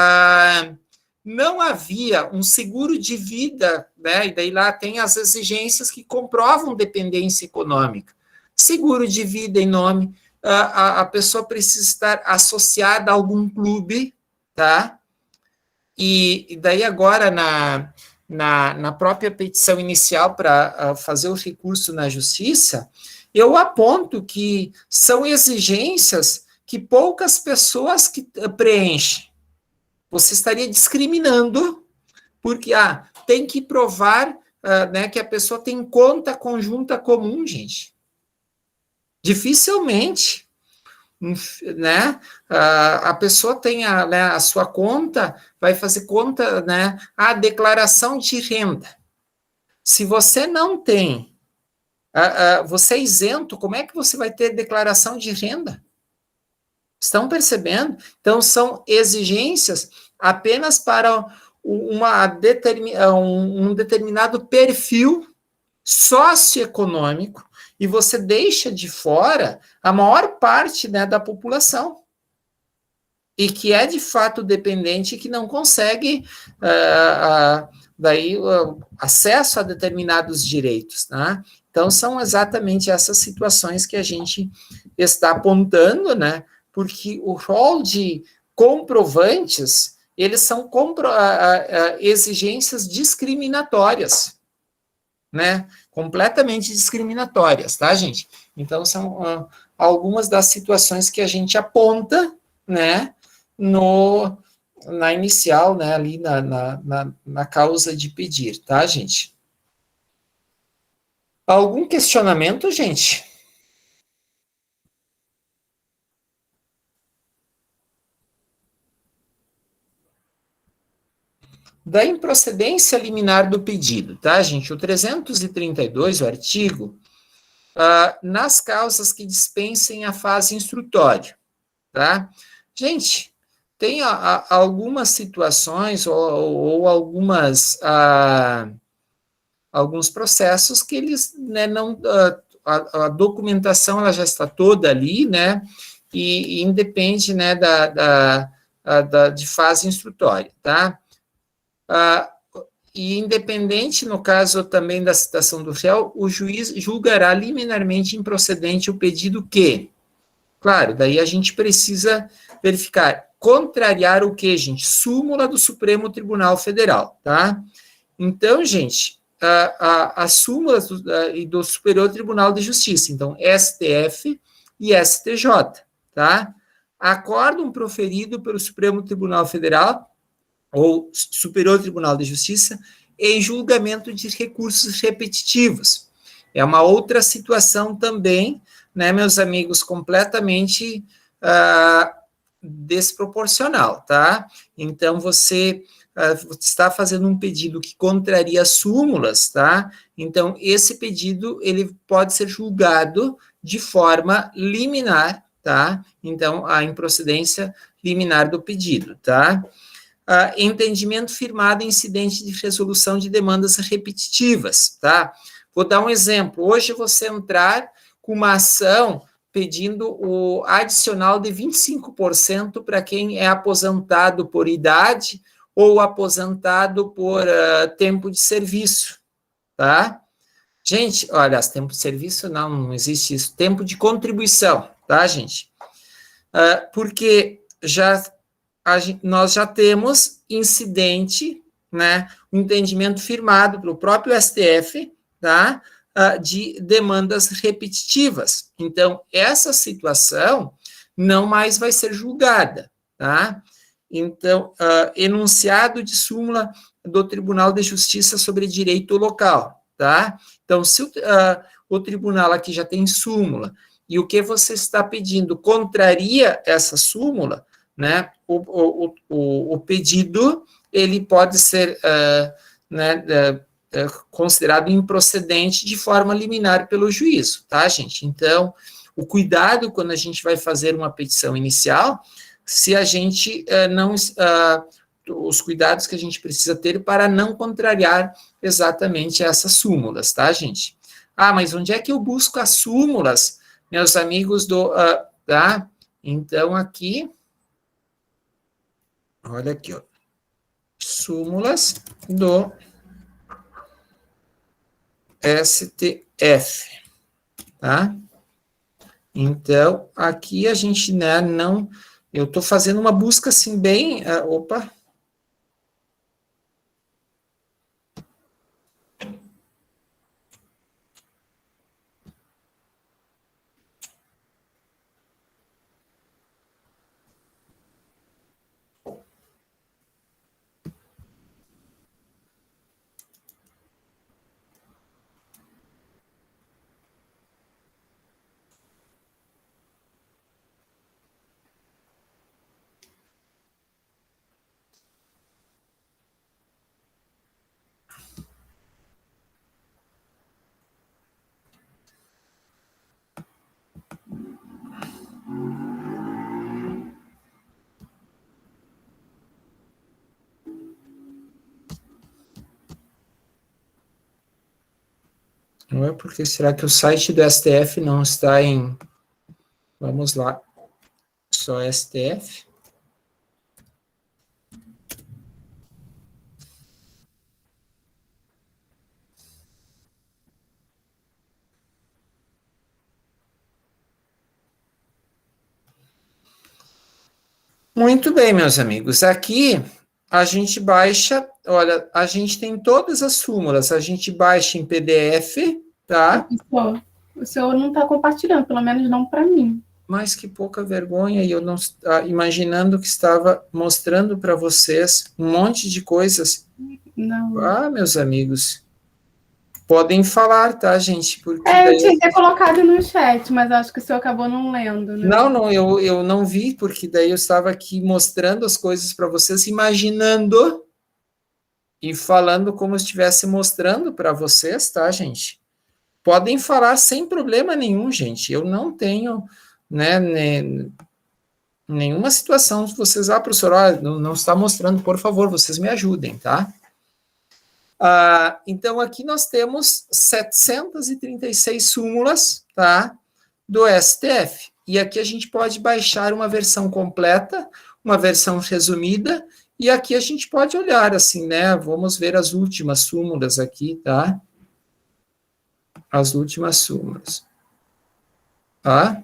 não havia um seguro de vida, né? E daí lá tem as exigências que comprovam dependência econômica. Seguro de vida em nome, a pessoa precisa estar associada a algum clube, tá? E daí agora, na própria petição inicial para fazer o recurso na justiça, eu aponto que são exigências que poucas pessoas que preenchem. Você estaria discriminando, porque tem que provar né, que a pessoa tem conta conjunta comum, gente. Dificilmente, né, a pessoa tem a sua conta, vai fazer conta, né, a declaração de renda. Se você não tem, você é isento, como é que você vai ter declaração de renda? Estão percebendo? Então, são exigências apenas para um determinado perfil socioeconômico, e você deixa de fora a maior parte, né, da população, e que é de fato dependente e que não consegue acesso a determinados direitos, né? Então, são exatamente essas situações que a gente está apontando, né, Porque o rol de comprovantes, eles são exigências discriminatórias, né? Completamente discriminatórias, tá, gente? Então, são algumas das situações que a gente aponta, né, na inicial, né, ali na causa de pedir, tá, gente? Algum questionamento, gente? Da improcedência liminar do pedido, tá, gente? O 332, o artigo, nas causas que dispensem a fase instrutória, tá? Gente, tem algumas situações ou alguns processos que eles, né, não, a documentação ela já está toda ali, né, e independe, né, de fase instrutória, tá? E independente, no caso também da citação do réu, o juiz julgará liminarmente improcedente o pedido que, claro, daí a gente precisa verificar, contrariar o que, gente? Súmula do Supremo Tribunal Federal, tá? Então, gente, a súmula do Superior Tribunal de Justiça, então, STF e STJ, tá? Acórdão proferido pelo Supremo Tribunal Federal ou Superior Tribunal de Justiça em julgamento de recursos repetitivos. É uma outra situação também, né, meus amigos, completamente desproporcional, tá? Então, você está fazendo um pedido que contraria súmulas, tá? Então, esse pedido, ele pode ser julgado de forma liminar, tá? Então, a improcedência liminar do pedido, tá? Entendimento firmado em incidente de resolução de demandas repetitivas, tá? Vou dar um exemplo. Hoje você entrar com uma ação pedindo o adicional de 25% para quem é aposentado por idade ou aposentado por tempo de serviço, tá? Gente, olha, tempo de serviço não existe isso. Tempo de contribuição, tá, gente? Porque nós já temos incidente, né, um entendimento firmado pelo próprio STF, tá, de demandas repetitivas. Então, essa situação não mais vai ser julgada, tá? Então, enunciado de súmula do Tribunal de Justiça sobre direito local, tá? Então, se o tribunal aqui já tem súmula e o que você está pedindo contraria essa súmula, né, o pedido, ele pode ser né, considerado improcedente de forma liminar pelo juízo, tá, gente? Então, o cuidado quando a gente vai fazer uma petição inicial, se a gente não... os cuidados que a gente precisa ter para não contrariar exatamente essas súmulas, tá, gente? Mas onde é que eu busco as súmulas, meus amigos tá? Então, aqui... Olha aqui, ó. Súmulas do STF, tá? Então, aqui a gente, né, não... Eu estou fazendo uma busca, assim, bem... opa! Não é porque será que o site do STF não está em... Vamos lá. Só STF. Muito bem, meus amigos. Aqui a gente baixa, olha, a gente tem todas as súmulas, a gente baixa em PDF, tá? Professor, o senhor não está compartilhando, pelo menos não para mim. Mas que pouca vergonha, e eu não imaginando que estava mostrando para vocês um monte de coisas. Não. Ah, meus amigos, podem falar, tá, gente? Porque eu tinha que ter colocado no chat, mas acho que o senhor acabou não lendo, né? Não, eu não vi, porque daí eu estava aqui mostrando as coisas para vocês, imaginando e falando como eu estivesse mostrando para vocês, tá, gente? Podem falar sem problema nenhum, gente. Eu não tenho, né, nenhuma situação. Se vocês, professor, não está mostrando, por favor, vocês me ajudem, tá? Então, aqui nós temos 736 súmulas, tá, do STF. E aqui a gente pode baixar uma versão completa, uma versão resumida, e aqui a gente pode olhar, assim, né, vamos ver as últimas súmulas aqui, tá? As últimas súmulas. Tá?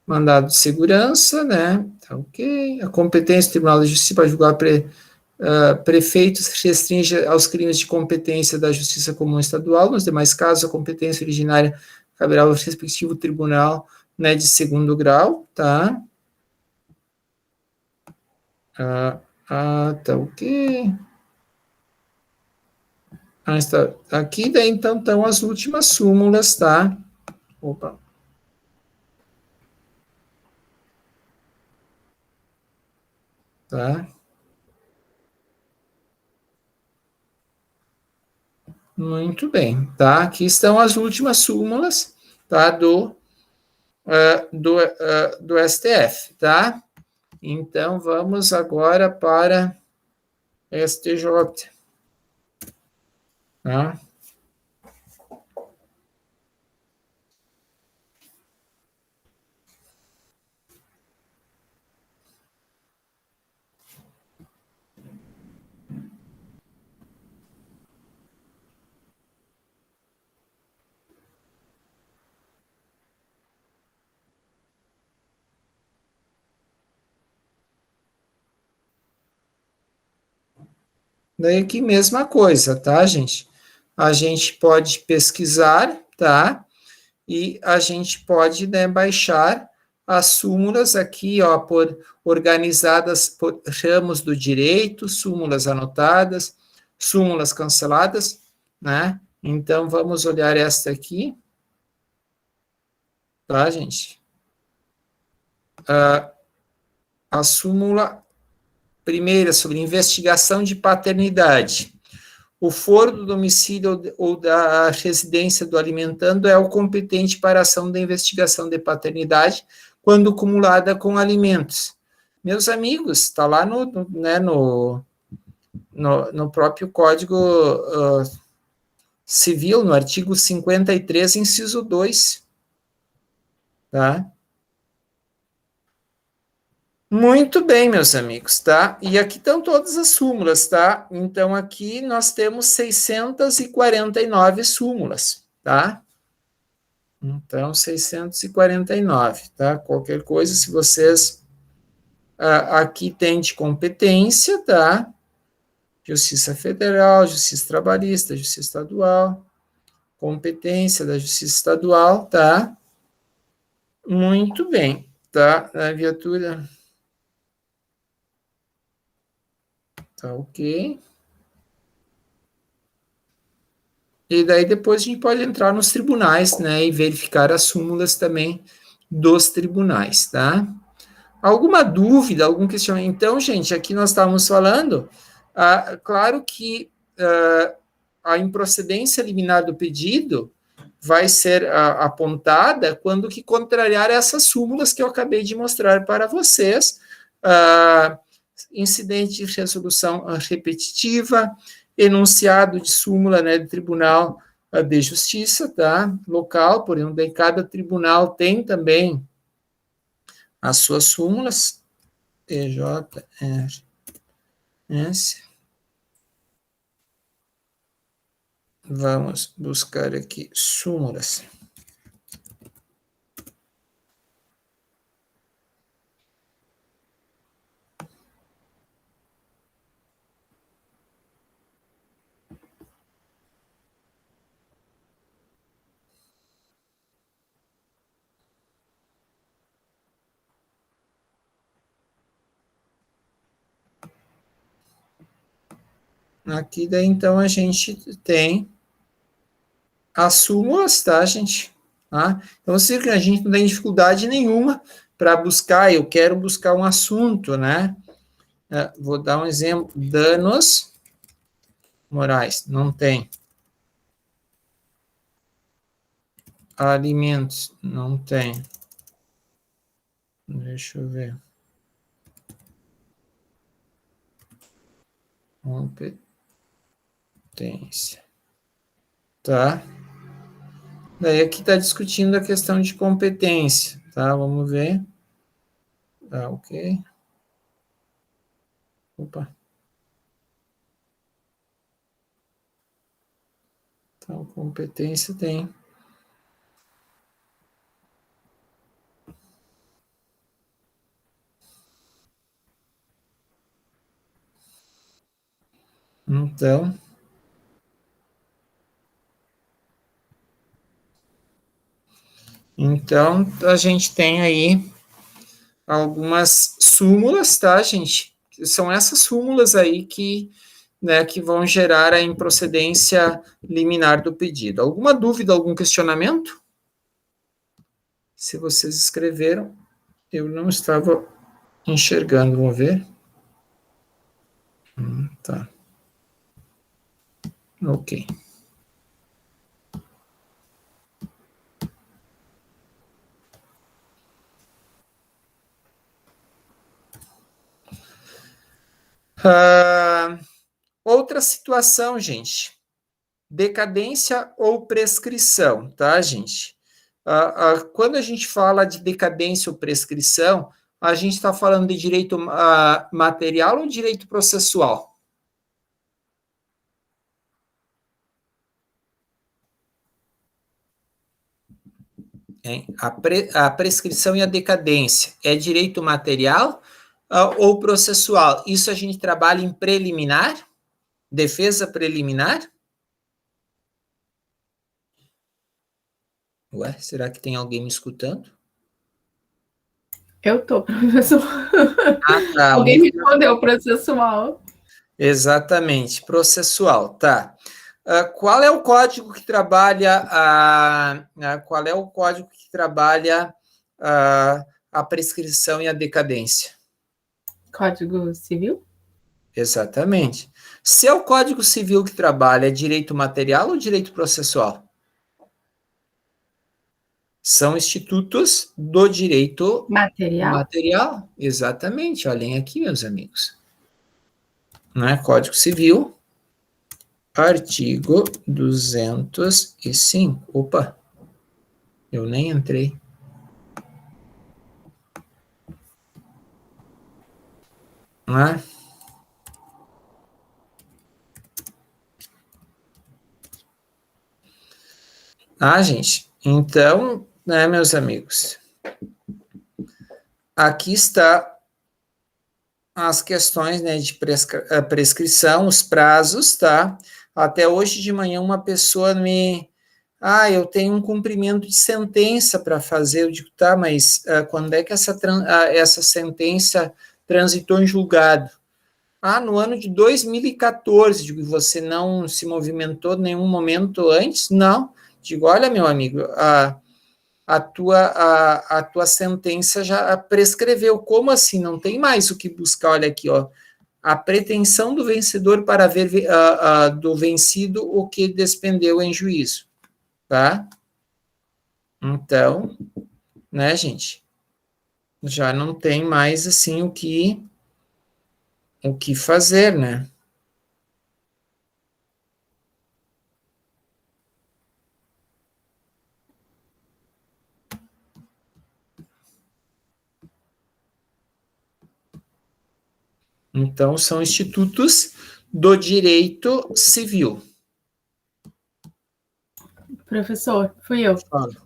Mandado de segurança, né? Tá ok. A competência do Tribunal de Justiça para julgar prefeitos restringe aos crimes de competência da Justiça Comum Estadual. Nos demais casos, a competência originária caberá ao respectivo tribunal, né, de segundo grau, tá? Tá ok. Está aqui, daí, então, estão as últimas súmulas, tá? Opa. Tá? Muito bem, tá? Aqui estão as últimas súmulas, tá? Do STF, tá? Então, vamos agora para STJ, tá? Daí aqui mesma coisa, tá, gente? A gente pode pesquisar, tá? E a gente pode, né, baixar as súmulas aqui, ó, organizadas por ramos do direito, súmulas anotadas, súmulas canceladas, né? Então, vamos olhar esta aqui, tá, gente? A súmula primeira sobre investigação de paternidade. O foro do domicílio ou da residência do alimentando é o competente para a ação da investigação de paternidade quando acumulada com alimentos. Meus amigos, está lá no próprio Código Civil, no artigo 53, inciso 2. Tá? Muito bem, meus amigos, tá? E aqui estão todas as súmulas, tá? Então, aqui nós temos 649 súmulas, tá? Então, 649, tá? Qualquer coisa, se vocês... aqui tem de competência, tá? Justiça Federal, Justiça Trabalhista, Justiça Estadual, competência da Justiça Estadual, tá? Muito bem, tá? A viatura... Tá ok. E daí depois a gente pode entrar nos tribunais, né, e verificar as súmulas também dos tribunais, tá? Alguma dúvida, algum questionamento? Então, gente, aqui nós estávamos falando, claro que a improcedência liminar do pedido vai ser apontada quando que contrariar essas súmulas que eu acabei de mostrar para vocês, incidente de resolução repetitiva, enunciado de súmula, né, do Tribunal de Justiça, tá, local, por exemplo, cada tribunal tem também as suas súmulas, TJRS, vamos buscar aqui súmulas. Aqui, daí, então, a gente tem as súmulas, tá, gente? Tá? Então, se a gente não tem dificuldade nenhuma para buscar, eu quero buscar um assunto, né? Vou dar um exemplo, danos morais, não tem. Alimentos, não tem. Deixa eu ver. Competência. Tá? Daí aqui está discutindo a questão de competência, tá? Vamos ver. Tá, ok. Opa. Então, competência tem. Então, a gente tem aí algumas súmulas, tá, gente? São essas súmulas aí que, né, que vão gerar a improcedência liminar do pedido. Alguma dúvida, algum questionamento? Se vocês escreveram, eu não estava enxergando, vamos ver. Tá. Ok. Outra situação, gente. Decadência ou prescrição, tá, gente? Quando a gente fala de decadência ou prescrição, a gente está falando de direito material ou direito processual? Hein? A prescrição e a decadência é direito material ou processual? Isso a gente trabalha em preliminar? Defesa preliminar? Ué, será que tem alguém me escutando? Eu tô, professor. Tá. Alguém me respondeu, processual. Exatamente, processual, tá. Qual é o código que trabalha qual é o código que trabalha a prescrição e a decadência? Código Civil? Exatamente. Se é o Código Civil que trabalha, é direito material ou direito processual? São institutos do direito material. Exatamente. Olhem aqui, meus amigos. Né? Código Civil, artigo 205. Opa, eu nem entrei. Né? Gente, então, né, meus amigos, aqui está as questões, né, de prescrição, os prazos, tá? Até hoje de manhã uma pessoa eu tenho um cumprimento de sentença para fazer. Eu digo, tá, mas quando é que essa sentença transitou em julgado? No ano de 2014. Digo, você não se movimentou em nenhum momento antes? Não. Digo, olha, meu amigo, a tua sentença já prescreveu. Como assim? Não tem mais o que buscar. Olha aqui, ó. A pretensão do vencedor para ver do vencido o que despendeu em juízo. Tá? Então, né, gente? Já não tem mais, assim, o que fazer, né? Então, são institutos do direito civil. Professor, fui eu,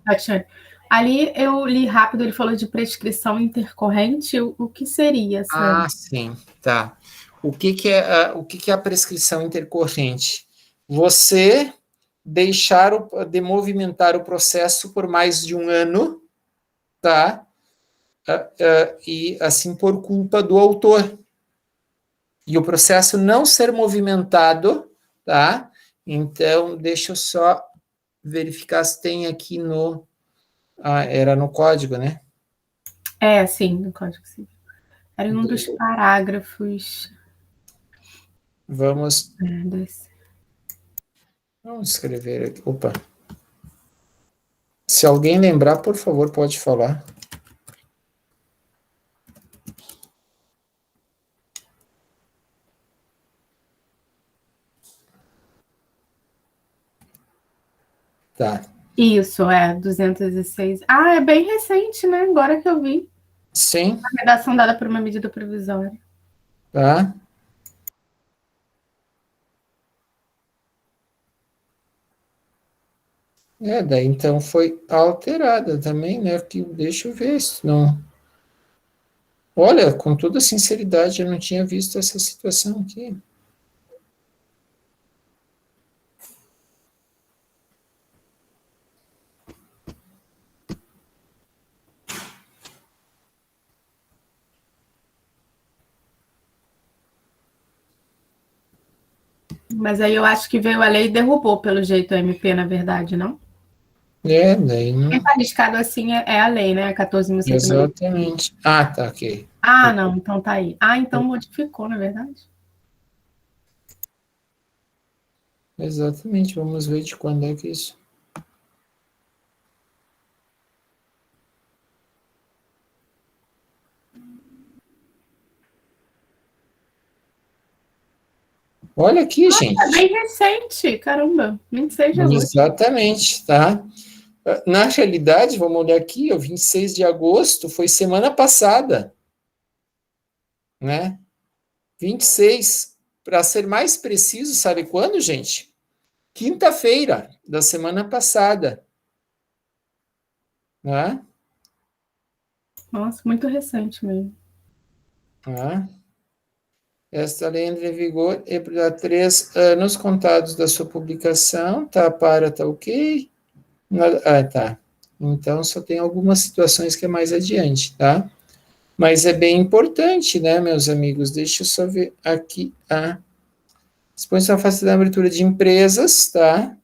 Tatiane. Ali eu li rápido, ele falou de prescrição intercorrente. O que seria essa? Sim, tá. O que é a prescrição intercorrente? Você de movimentar o processo por mais de um ano, tá? E assim por culpa do autor. e o processo não ser movimentado, tá? Então, deixa eu só verificar se tem aqui no... Ah, era no código, né? Sim, no Código Civil. Era um dos parágrafos. Vamos Desse. Vamos escrever aqui. Opa. Se alguém lembrar, por favor, pode falar. Tá. Isso, 206. Ah, é bem recente, né? Agora que eu vi. Sim. A redação dada por uma medida provisória. Tá. Daí então foi alterada também, né? Que, deixa eu ver se não. Olha, com toda sinceridade, eu não tinha visto essa situação aqui. Mas aí eu acho que veio a lei e derrubou, pelo jeito, a MP, na verdade, não? Daí não. Quem está arriscado assim é a lei, né? 14.190. Exatamente. Ah, tá, ok. Ah, não, então tá aí. Ah, então modificou, na verdade. Exatamente. Vamos ver de quando é que isso. Olha aqui, gente. É bem recente, caramba, 26 de agosto. Exatamente, tá? Na realidade, vamos olhar aqui, o 26 de agosto foi semana passada, né? 26, para ser mais preciso, sabe quando, gente? Quinta-feira da semana passada, né? Nossa, muito recente mesmo. Esta lei entra em vigor e por 3 anos contados da sua publicação, tá? Tá ok? Tá. Então, só tem algumas situações que é mais adiante, tá? Mas é bem importante, né, meus amigos? Deixa eu só ver aqui a disposição a facilitar a abertura de empresas, tá?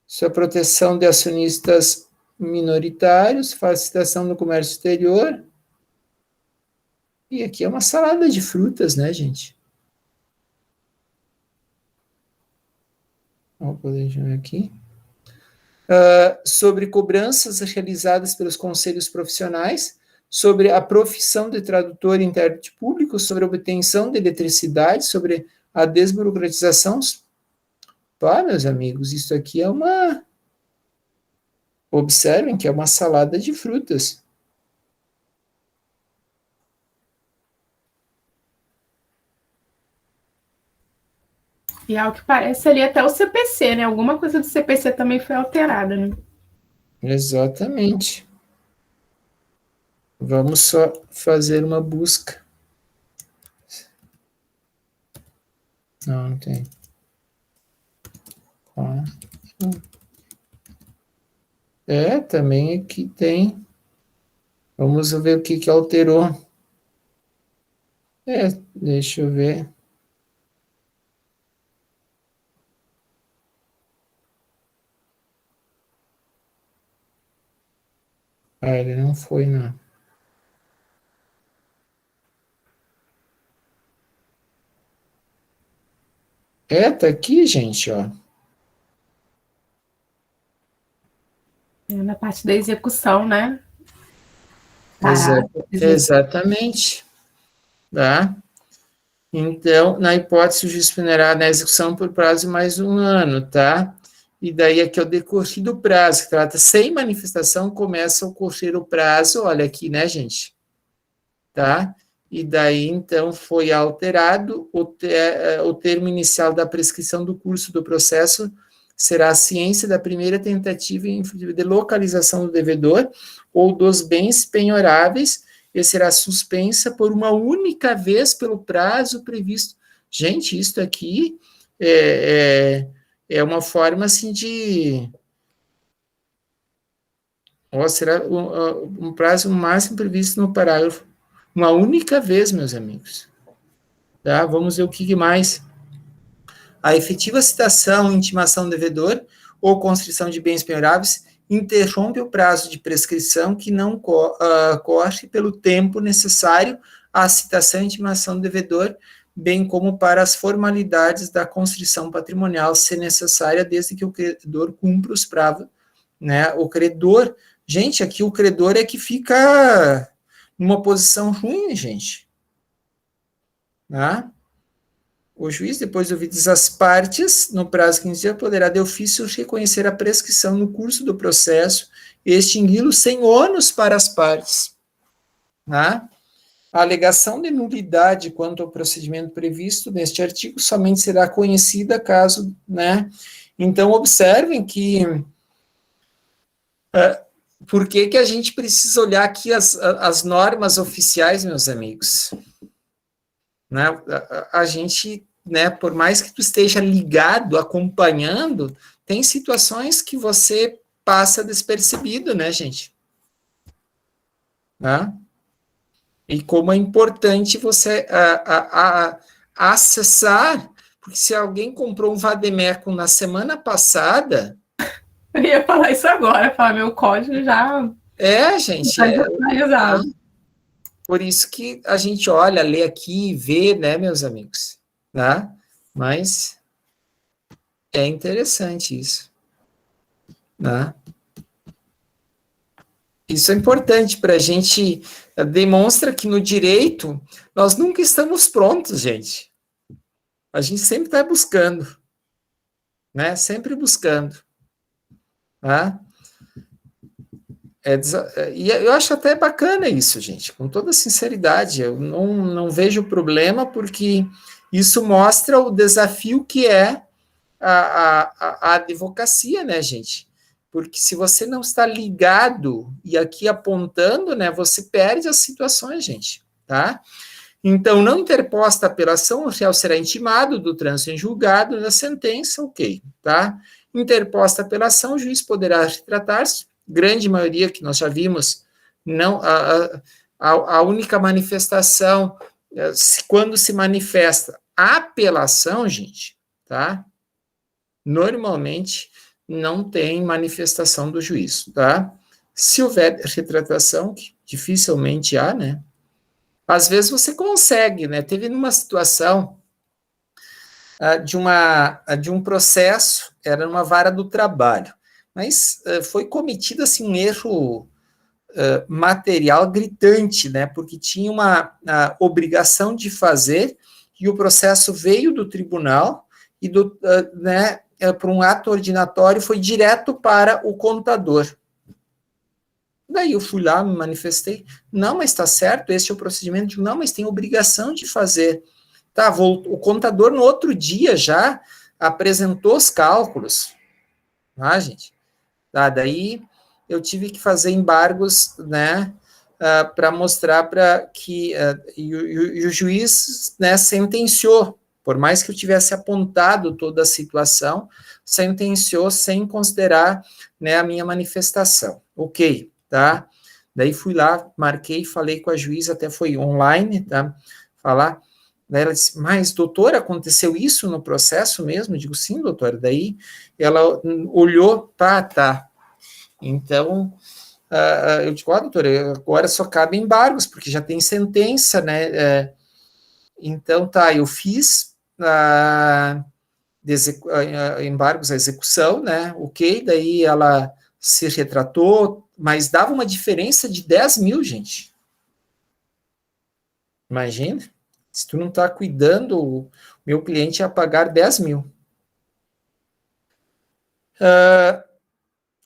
Sua proteção de acionistas minoritários, facilitação do comércio exterior. E aqui é uma salada de frutas, né, gente? Vamos poder ver aqui. Sobre cobranças realizadas pelos conselhos profissionais, sobre a profissão de tradutor e intérprete público, sobre a obtenção de eletricidade, sobre a desburocratização. Pá, meus amigos, isso aqui é uma... Observem que é uma salada de frutas. E ao que parece ali até o CPC, né? Alguma coisa do CPC também foi alterada, né? Exatamente. Vamos só fazer uma busca. Não tem. Também aqui tem. Vamos ver o que alterou. Deixa eu ver. Ele não foi, não. Tá aqui, gente, ó. Na parte da execução, né? Exatamente. Tá? Então, na hipótese, o juiz penará na execução por prazo de mais 1 ano, tá? E daí aqui é o decorrer do prazo, que trata sem manifestação, começa a ocorrer o prazo, olha aqui, né, gente? Tá? E daí, então, foi alterado o termo inicial da prescrição do curso do processo será a ciência da primeira tentativa de localização do devedor ou dos bens penhoráveis e será suspensa por uma única vez pelo prazo previsto. Gente, isso aqui é uma forma, assim, de... será um prazo máximo previsto no parágrafo. Uma única vez, meus amigos. Tá? Vamos ver o que mais. A efetiva citação, intimação do devedor ou constrição de bens penhoráveis interrompe o prazo de prescrição que não corre pelo tempo necessário à citação e intimação do devedor, bem como para as formalidades da constrição patrimonial, se necessária, desde que o credor cumpra os prazos, né? O credor, gente, aqui o credor é que fica numa posição ruim, gente. Tá? O juiz, depois de ouvidas as partes, no prazo de 15 dias, poderá de ofício reconhecer a prescrição no curso do processo e extingui-lo sem ônus para as partes. Tá? A alegação de nulidade quanto ao procedimento previsto neste artigo somente será conhecida caso, né? Então, observem que por que a gente precisa olhar aqui as normas oficiais, meus amigos? Né? A gente, né, por mais que tu esteja ligado, acompanhando, tem situações que você passa despercebido, né, gente? Tá? E como é importante você acessar, porque se alguém comprou um vademécum na semana passada... Eu ia falar isso agora, falar meu código já... gente... Por isso que a gente olha, lê aqui e vê, né, meus amigos? Tá? Mas é interessante isso. Tá? Isso é importante para a gente, demonstra que no direito nós nunca estamos prontos, gente. A gente sempre está buscando, né? Sempre buscando. Tá? E eu acho até bacana isso, gente, com toda sinceridade. Eu não vejo problema, porque isso mostra o desafio que é a advocacia, né, gente? Porque se você não está ligado e aqui apontando, né, você perde as situações, gente, tá? Então, não interposta a apelação, o réu será intimado do trânsito em julgado da sentença, ok, tá? Interposta a apelação, o juiz poderá retratar-se, grande maioria que nós já vimos, não, a única manifestação, quando se manifesta a apelação, gente, tá? Normalmente não tem manifestação do juízo, tá? Se houver retratação, que dificilmente há, né? Às vezes você consegue, né? Teve numa situação de um processo, era numa vara do trabalho, mas foi cometido assim, um erro material gritante, né? Porque tinha uma obrigação de fazer e o processo veio do tribunal e né, para um ato ordinatório foi direto para o contador. Daí eu fui lá, me manifestei. Não, mas está certo, esse é o procedimento. Não, mas tem obrigação de fazer. Tá, o contador no outro dia já apresentou os cálculos. Ah, gente. Tá, daí eu tive que fazer embargos, né, para mostrar para que... e o juiz, né, sentenciou, por mais que eu tivesse apontado toda a situação, sentenciou sem considerar, né, a minha manifestação. Ok, tá? Daí fui lá, marquei, falei com a juíza, até foi online, tá? Falar... Daí ela disse, mas, doutora, aconteceu isso no processo mesmo? Eu digo, sim, doutora. Daí ela olhou, tá. Então, eu digo, doutora, agora só cabe embargos, porque já tem sentença, né? Então, tá, eu fiz embargos à execução, né? Ok, daí ela se retratou, mas dava uma diferença de 10 mil, gente. Imagina. Se tu não está cuidando, o meu cliente ia pagar 10 mil.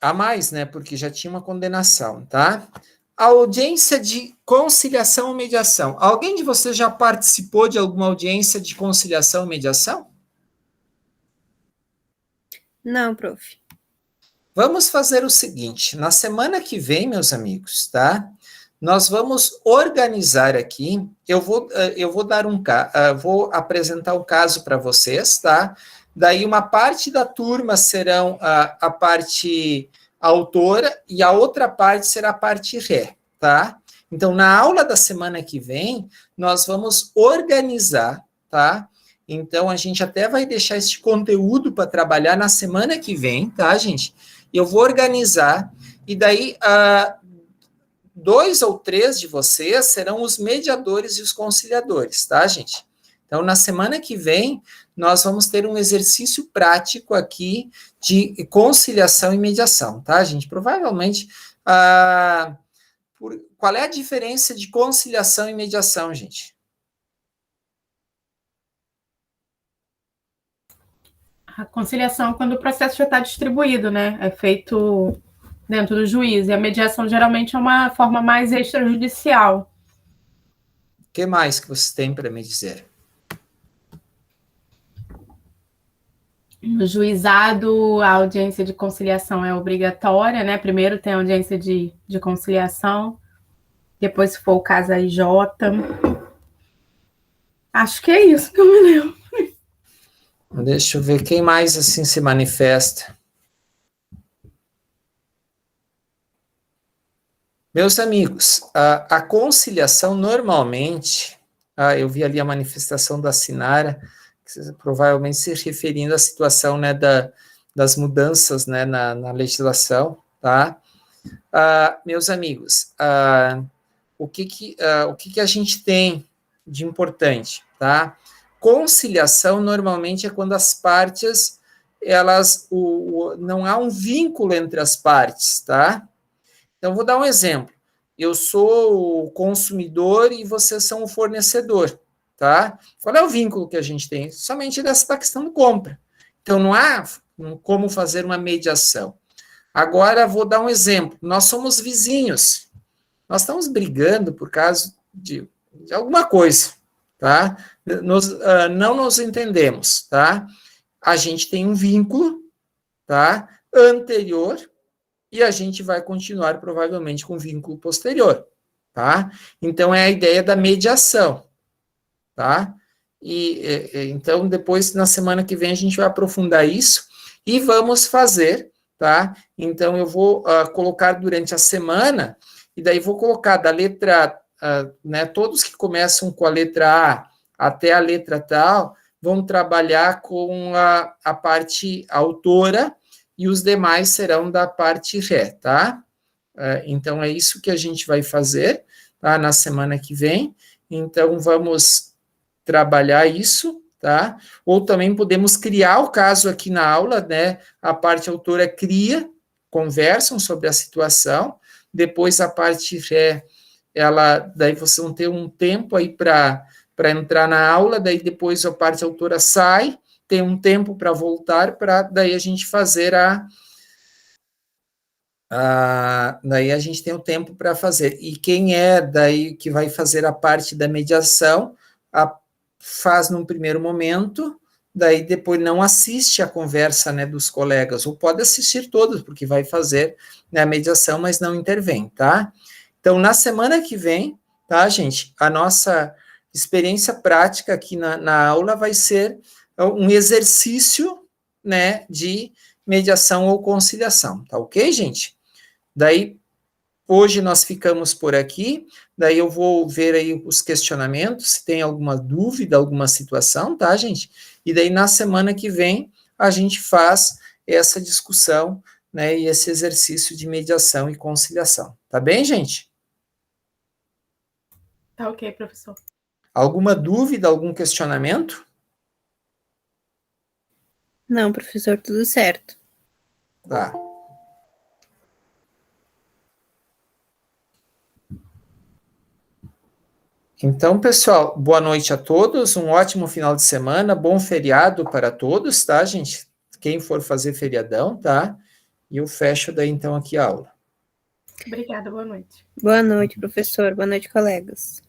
A mais, né? Porque já tinha uma condenação, tá? A audiência de conciliação ou mediação. Alguém de vocês já participou de alguma audiência de conciliação ou mediação? Não, prof. Vamos fazer o seguinte, na semana que vem, meus amigos, tá? Nós vamos organizar aqui, eu vou dar vou apresentar um caso para vocês, tá? Daí uma parte da turma serão a parte autora e a outra parte será a parte ré, tá? Então, na aula da semana que vem, nós vamos organizar, tá? Então, a gente até vai deixar esse conteúdo para trabalhar na semana que vem, tá, gente? Eu vou organizar, e daí, 2 ou 3 de vocês serão os mediadores e os conciliadores, tá, gente? Então, na semana que vem, nós vamos ter um exercício prático aqui de conciliação e mediação, tá, gente? Provavelmente, qual é a diferença de conciliação e mediação, gente? A conciliação é quando o processo já está distribuído, né? É feito dentro do juiz. E a mediação geralmente é uma forma mais extrajudicial. O que mais que vocês têm para me dizer? No juizado, a audiência de conciliação é obrigatória, né? Primeiro tem a audiência de conciliação, depois, se for o caso, a IJ. Acho que é isso que eu me lembro. Deixa eu ver quem mais assim se manifesta. Meus amigos, a conciliação normalmente, eu vi ali a manifestação da Sinara, provavelmente se referindo à situação, né, das mudanças, né, na legislação, tá? Meus amigos, o que a gente tem de importante, tá? Conciliação normalmente é quando as partes, não há um vínculo entre as partes, tá? Então, vou dar um exemplo. Eu sou o consumidor e vocês são o fornecedor, tá? Qual é o vínculo que a gente tem? Somente dessa questão de compra. Então, não há como fazer uma mediação. Agora, vou dar um exemplo. Nós somos vizinhos. Nós estamos brigando por causa de alguma coisa, tá? Não nos entendemos, tá? A gente tem um vínculo, tá? Anterior, e a gente vai continuar, provavelmente, com vínculo posterior, tá? Então, é a ideia da mediação, tá? Então, depois, na semana que vem, a gente vai aprofundar isso e vamos fazer, tá? Então, eu vou colocar durante a semana, e daí vou colocar da letra, né, todos que começam com a letra A até a letra tal, vão trabalhar com a parte autora, e os demais serão da parte ré, tá? Então, é isso que a gente vai fazer, tá? Na semana que vem. Então, vamos trabalhar isso, tá? Ou também podemos criar o caso aqui na aula, né? A parte autora cria, conversam sobre a situação, depois a parte ré, daí vocês vão ter um tempo aí para entrar na aula, daí depois a parte autora sai, tem um tempo para voltar, para daí a gente fazer daí a gente tem o tempo para fazer. E quem é daí que vai fazer a parte da mediação, faz num primeiro momento, daí depois não assiste a conversa, né, dos colegas, ou pode assistir todos, porque vai fazer, né, a mediação, mas não intervém, tá? Então, na semana que vem, tá, gente, a nossa experiência prática aqui na aula vai ser um exercício, né, de mediação ou conciliação, tá ok, gente? Daí, hoje nós ficamos por aqui, daí eu vou ver aí os questionamentos, se tem alguma dúvida, alguma situação, tá, gente? E daí, na semana que vem, a gente faz essa discussão, né, e esse exercício de mediação e conciliação, tá bem, gente? Tá ok, professor. Alguma dúvida, algum questionamento? Não, professor, tudo certo. Tá. Então, pessoal, boa noite a todos, um ótimo final de semana, bom feriado para todos, tá, gente? Quem for fazer feriadão, tá? E eu fecho daí, então, aqui a aula. Obrigada, boa noite. Boa noite, professor. Boa noite, colegas.